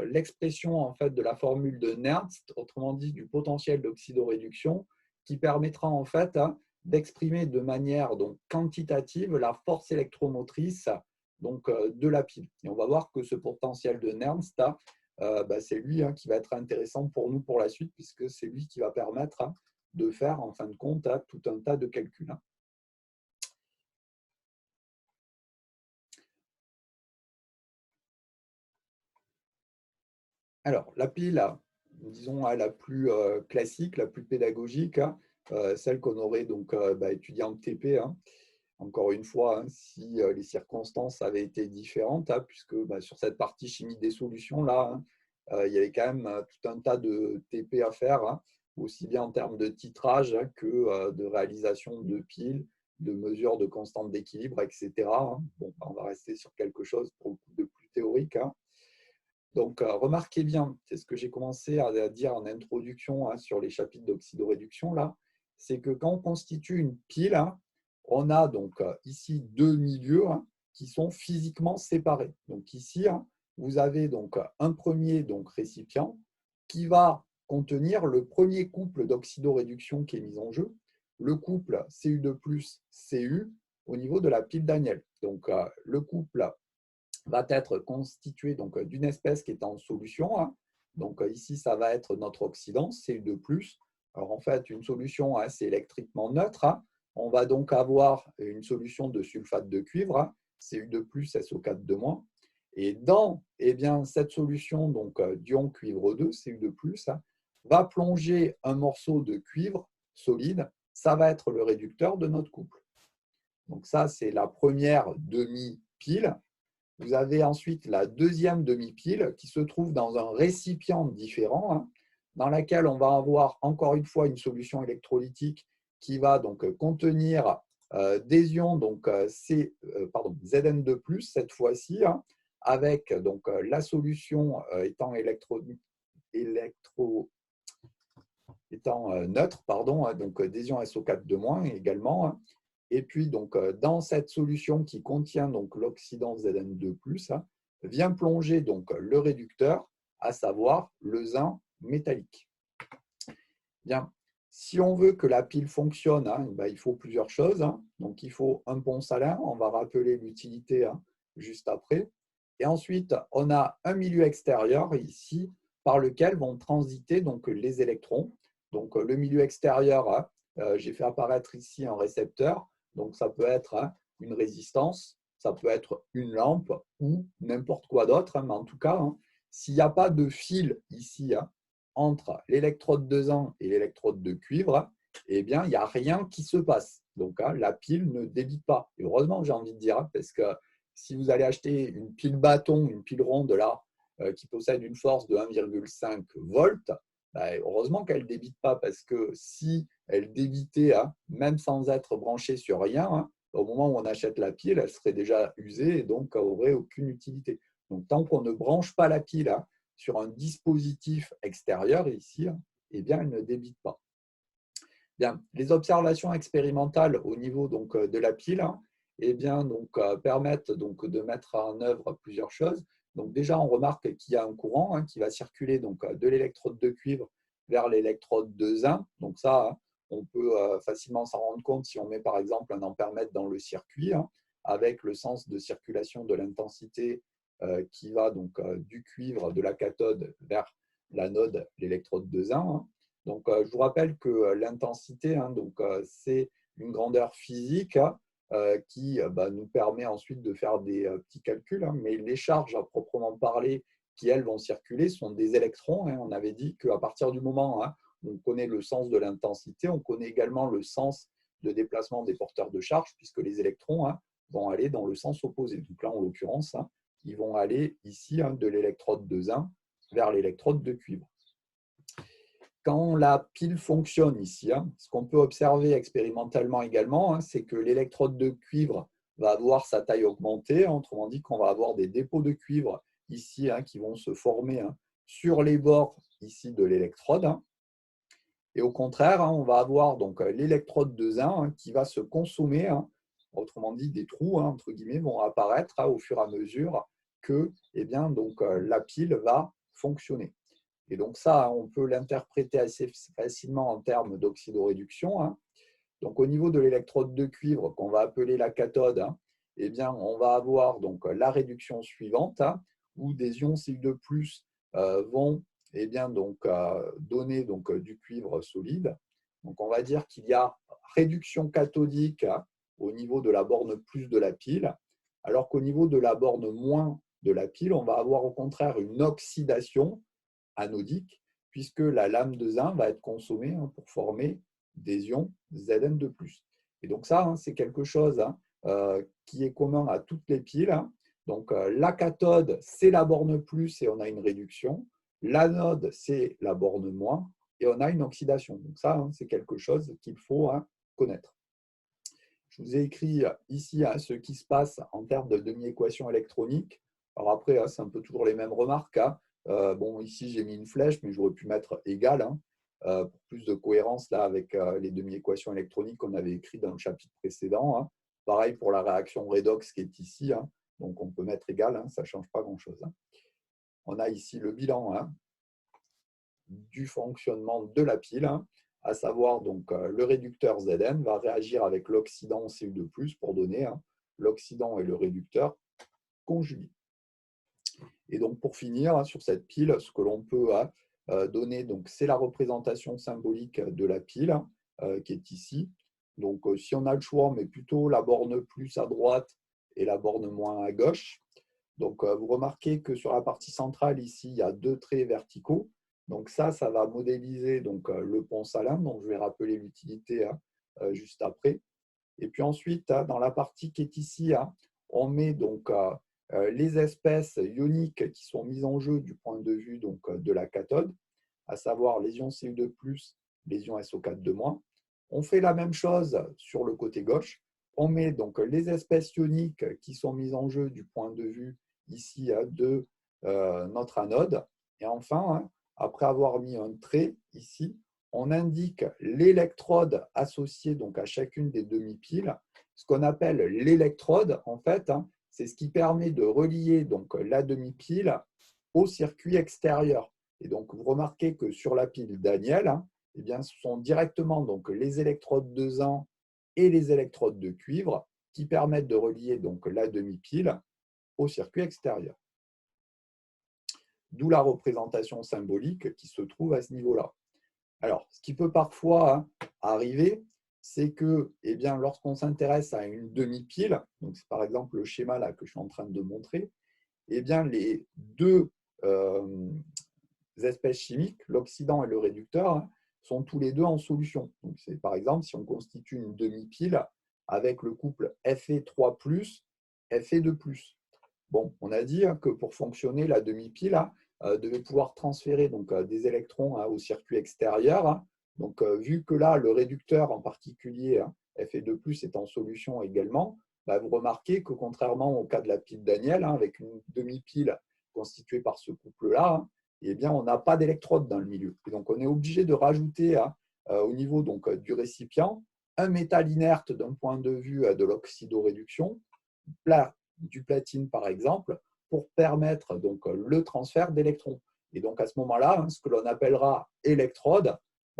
l'expression en fait, de la formule de Nernst, autrement dit du potentiel d'oxydoréduction, qui permettra en fait d'exprimer de manière donc, quantitative la force électromotrice donc, de la pile. Et on va voir que ce potentiel de Nernst, c'est lui qui va être intéressant pour nous pour la suite, puisque c'est lui qui va permettre de faire, en fin de compte, tout un tas de calculs. Alors, la pile, disons, la plus classique, la plus pédagogique, celle qu'on aurait donc étudiée en TP, encore une fois, si les circonstances avaient été différentes, puisque sur cette partie chimie des solutions, là, il y avait quand même tout un tas de TP à faire, aussi bien en termes de titrage que de réalisation de piles, de mesures de constante d'équilibre, etc. Bon, on va rester sur quelque chose pour le coup de plus théorique. Donc, remarquez bien, c'est ce que j'ai commencé à dire en introduction sur les chapitres d'oxydoréduction, là, c'est que quand on constitue une pile, on a donc ici deux milieux qui sont physiquement séparés. Donc ici, vous avez donc un premier récipient qui va contenir le premier couple d'oxydoréduction qui est mis en jeu, le couple Cu2 plus Cu au niveau de la pile Daniel. Donc le couple va être constitué d'une espèce qui est en solution. Donc ici, ça va être notre oxydant, Cu2+. Alors en fait, une solution, c'est électriquement neutre. On va donc avoir une solution de sulfate de cuivre, Cu2+, SO4 Et dans cette solution d'ion cuivre 2, Cu2+, va plonger un morceau de cuivre solide. Ça va être le réducteur de notre couple. Donc ça, c'est la première demi-pile. Vous avez ensuite la deuxième demi-pile qui se trouve dans un récipient différent, dans laquelle on va avoir encore une fois une solution électrolytique qui va donc contenir des ions Zn2+, cette fois-ci, avec donc la solution étant neutre, donc des ions SO4 également. Et puis, donc, dans cette solution qui contient l'oxydant Zn2+, vient plonger donc, le réducteur, à savoir le zinc métallique. Bien, si on veut que la pile fonctionne, il faut plusieurs choses. Donc, il faut un pont salin, on va rappeler l'utilité juste après. Et ensuite, on a un milieu extérieur ici par lequel vont transiter donc, les électrons. Donc, le milieu extérieur, j'ai fait apparaître ici un récepteur. Donc, ça peut être une résistance, ça peut être une lampe ou n'importe quoi d'autre. Mais en tout cas, s'il n'y a pas de fil ici entre l'électrode de zinc et l'électrode de cuivre, eh bien, il n'y a rien qui se passe. Donc, la pile ne débite pas. Et heureusement, j'ai envie de dire, parce que si vous allez acheter une pile bâton, une pile ronde là, qui possède une force de 1,5 volts, heureusement qu'elle ne débite pas, parce que si elle débitait, même sans être branchée sur rien, au moment où on achète la pile, elle serait déjà usée et donc n'aurait aucune utilité. Donc, tant qu'on ne branche pas la pile sur un dispositif extérieur ici, eh bien, elle ne débite pas. Bien, les observations expérimentales au niveau de la pile permettent de mettre en œuvre plusieurs choses. Donc déjà, on remarque qu'il y a un courant qui va circuler de l'électrode de cuivre vers l'électrode de zinc. Donc ça, on peut facilement s'en rendre compte si on met par exemple un ampèremètre dans le circuit avec le sens de circulation de l'intensité qui va du cuivre de la cathode vers l'anode, l'électrode de zinc. Donc, je vous rappelle que l'intensité, c'est une grandeur physique qui nous permet ensuite de faire des petits calculs, mais les charges à proprement parler qui, elles, vont circuler sont des électrons. On avait dit qu'à partir du moment où on connaît le sens de l'intensité, on connaît également le sens de déplacement des porteurs de charge, puisque les électrons vont aller dans le sens opposé. Donc là, en l'occurrence, ils vont aller ici de l'électrode de zinc vers l'électrode de cuivre. Quand la pile fonctionne ici, ce qu'on peut observer expérimentalement également, c'est que l'électrode de cuivre va avoir sa taille augmentée. Autrement dit, qu'on va avoir des dépôts de cuivre ici qui vont se former sur les bords ici de l'électrode. Et au contraire, on va avoir l'électrode de zinc qui va se consommer. Autrement dit, des trous entre guillemets vont apparaître au fur et à mesure que la pile va fonctionner. Et donc ça, on peut l'interpréter assez facilement en termes d'oxydoréduction. Donc au niveau de l'électrode de cuivre, qu'on va appeler la cathode, on va avoir la réduction suivante, où des ions Cu2+ vont donner du cuivre solide. Donc on va dire qu'il y a réduction cathodique au niveau de la borne plus de la pile, alors qu'au niveau de la borne moins de la pile, on va avoir au contraire une oxydation anodique, puisque la lame de zinc va être consommée pour former des ions Zn2+. Et donc ça, c'est quelque chose qui est commun à toutes les piles. Donc la cathode, c'est la borne plus et on a une réduction. L'anode, c'est la borne moins et on a une oxydation. Donc ça, c'est quelque chose qu'il faut connaître. Je vous ai écrit ici ce qui se passe en termes de demi-équation électronique. Alors après, c'est un peu toujours les mêmes remarques. Bon, ici, j'ai mis une flèche, mais j'aurais pu mettre égal pour plus de cohérence là, avec les demi-équations électroniques qu'on avait écrites dans le chapitre précédent. Pareil pour la réaction redox qui est ici. Donc, on peut mettre égal, ça ne change pas grand-chose. On a ici le bilan du fonctionnement de la pile, à savoir donc le réducteur Zn va réagir avec l'oxydant Cu2+, pour donner l'oxydant et le réducteur conjugués. Et donc pour finir sur cette pile, ce que l'on peut donner, c'est la représentation symbolique de la pile qui est ici. Donc si on a le choix, on met plutôt la borne plus à droite et la borne moins à gauche. Donc vous remarquez que sur la partie centrale ici, il y a 2 traits verticaux. Donc ça va modéliser le pont salin, dont je vais rappeler l'utilité juste après. Et puis ensuite, dans la partie qui est ici, on met donc les espèces ioniques qui sont mises en jeu du point de vue de la cathode, à savoir les ions Cu2+, les ions SO4-. On fait la même chose sur le côté gauche. On met donc les espèces ioniques qui sont mises en jeu du point de vue ici de notre anode. Et enfin, après avoir mis un trait ici, on indique l'électrode associée à chacune des demi-piles. Ce qu'on appelle l'électrode, en fait, c'est ce qui permet de relier la demi-pile au circuit extérieur. Et donc, vous remarquez que sur la pile Daniel, eh bien, ce sont directement les électrodes de zinc et les électrodes de cuivre qui permettent de relier la demi-pile au circuit extérieur. D'où la représentation symbolique qui se trouve à ce niveau-là. Alors, ce qui peut parfois arriver, c'est que lorsqu'on s'intéresse à une demi-pile, donc c'est par exemple le schéma là que je suis en train de montrer, les 2 espèces chimiques, l'oxydant et le réducteur, sont tous les 2 en solution. Donc, c'est par exemple si on constitue une demi-pile avec le couple Fe3+, Fe2+. Bon, on a dit que pour fonctionner, la demi-pile devait pouvoir transférer des électrons au circuit extérieur. Donc, vu que là, le réducteur en particulier, Fe2+, est en solution également, vous remarquez que contrairement au cas de la pile Daniel, avec une demi-pile constituée par ce couple-là, on n'a pas d'électrode dans le milieu. Et donc, on est obligé de rajouter au niveau du récipient un métal inerte d'un point de vue de l'oxydoréduction, du platine par exemple, pour permettre le transfert d'électrons. Et donc à ce moment-là, ce que l'on appellera électrode,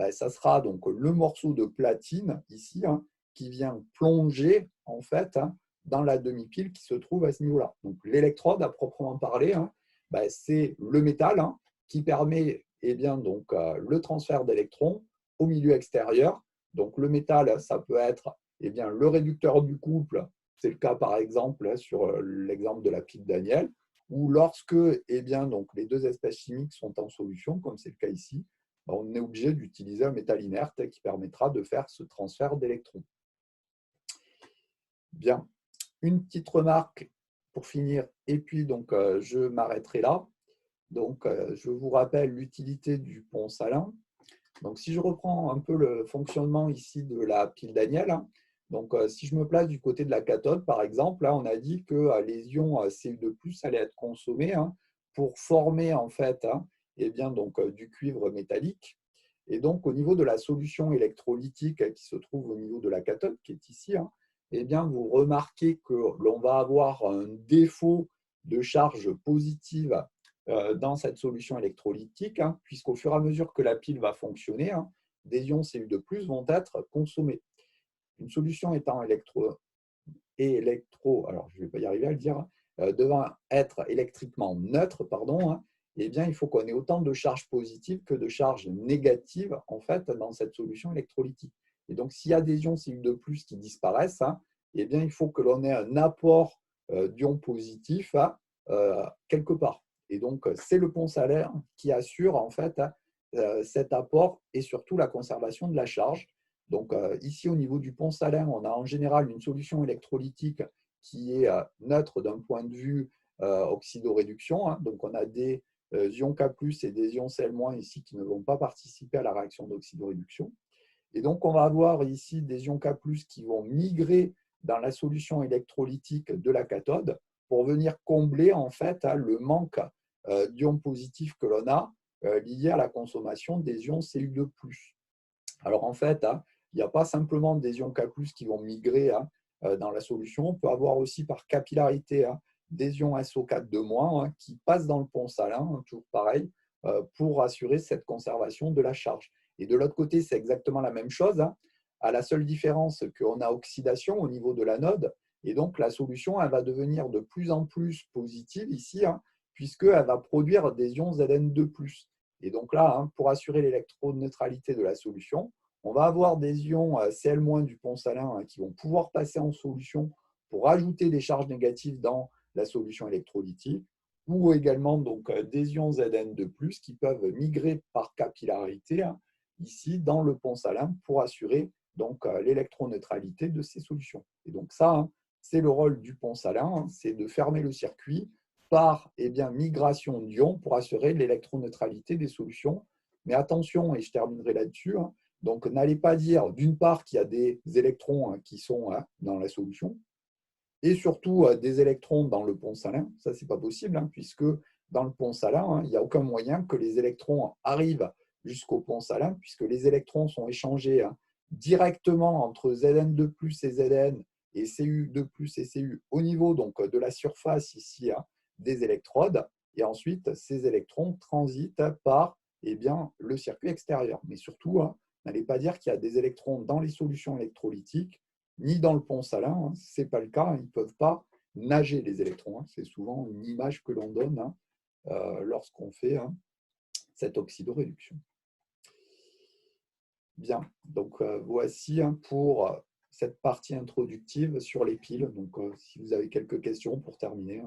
ça sera le morceau de platine ici qui vient plonger en fait dans la demi-pile qui se trouve à ce niveau-là. Donc l'électrode à proprement parler, c'est le métal qui permet le transfert d'électrons au milieu extérieur. Donc le métal, ça peut être le réducteur du couple. C'est le cas, par exemple, sur l'exemple de la pile Daniel, où lorsque les 2 espèces chimiques sont en solution, comme c'est le cas ici, on est obligé d'utiliser un métal inerte qui permettra de faire ce transfert d'électrons. Bien, une petite remarque pour finir, et puis je m'arrêterai là. Donc, je vous rappelle l'utilité du pont salin. Donc, si je reprends un peu le fonctionnement ici de la pile Daniel, donc, si je me place du côté de la cathode, par exemple, là, on a dit que les ions Cu2+ allaient être consommés pour former en fait du cuivre métallique. Et donc, au niveau de la solution électrolytique qui se trouve au niveau de la cathode, qui est ici, vous remarquez que l'on va avoir un défaut de charge positive dans cette solution électrolytique, puisqu'au fur et à mesure que la pile va fonctionner, des ions Cu2+ vont être consommés. Une solution étant alors je ne vais pas y arriver à le dire, devant être électriquement neutre, il faut qu'on ait autant de charges positives que de charges négatives en fait, dans cette solution électrolytique. Et donc, s'il y a des ions Cu2+ qui disparaissent, il faut que l'on ait un apport d'ions positifs quelque part. Et donc, c'est le pont salaire qui assure en fait cet apport et surtout la conservation de la charge. Donc, ici, au niveau du pont salaire, on a en général une solution électrolytique qui est neutre d'un point de vue oxydoréduction. Hein. Donc, on a des ions K+, et des ions Cl- ici qui ne vont pas participer à la réaction d'oxydoréduction. Et donc, on va avoir ici des ions K+, qui vont migrer dans la solution électrolytique de la cathode pour venir combler en fait le manque d'ions positifs que l'on a lié à la consommation des ions Cu2+. Alors, en fait, il n'y a pas simplement des ions K+, qui vont migrer dans la solution. On peut avoir aussi par capillarité des ions SO4 qui passent dans le pont salin, toujours pareil, pour assurer cette conservation de la charge. Et de l'autre côté, c'est exactement la même chose, à la seule différence qu'on a oxydation au niveau de l'anode, et donc la solution elle va devenir de plus en plus positive ici, puisqu'elle va produire des ions Zn2+. Et donc là, pour assurer l'électroneutralité de la solution, on va avoir des ions Cl- du pont salin qui vont pouvoir passer en solution pour ajouter des charges négatives dans la solution électrolytique, ou également donc, des ions Zn2+, qui peuvent migrer par capillarité ici dans le pont salin pour assurer donc l'électroneutralité de ces solutions. Et donc ça, c'est le rôle du pont salin, c'est de fermer le circuit par migration d'ions pour assurer l'électroneutralité des solutions. Mais attention, et je terminerai là-dessus, donc n'allez pas dire d'une part qu'il y a des électrons qui sont dans la solution, et surtout des électrons dans le pont salin. Ça, ce n'est pas possible, puisque dans le pont salin, il n'y a aucun moyen que les électrons arrivent jusqu'au pont salin, puisque les électrons sont échangés directement entre Zn2+, et Zn, et Cu2+, et Cu, au niveau donc, de la surface ici des électrodes, et ensuite, ces électrons transitent par le circuit extérieur. Mais surtout, n'allez pas dire qu'il y a des électrons dans les solutions électrolytiques, ni dans le pont salin, ce n'est pas le cas, ils ne peuvent pas nager les électrons. C'est souvent une image que l'on donne lorsqu'on fait cette oxydoréduction. Bien, donc voici pour cette partie introductive sur les piles. Donc si vous avez quelques questions pour terminer.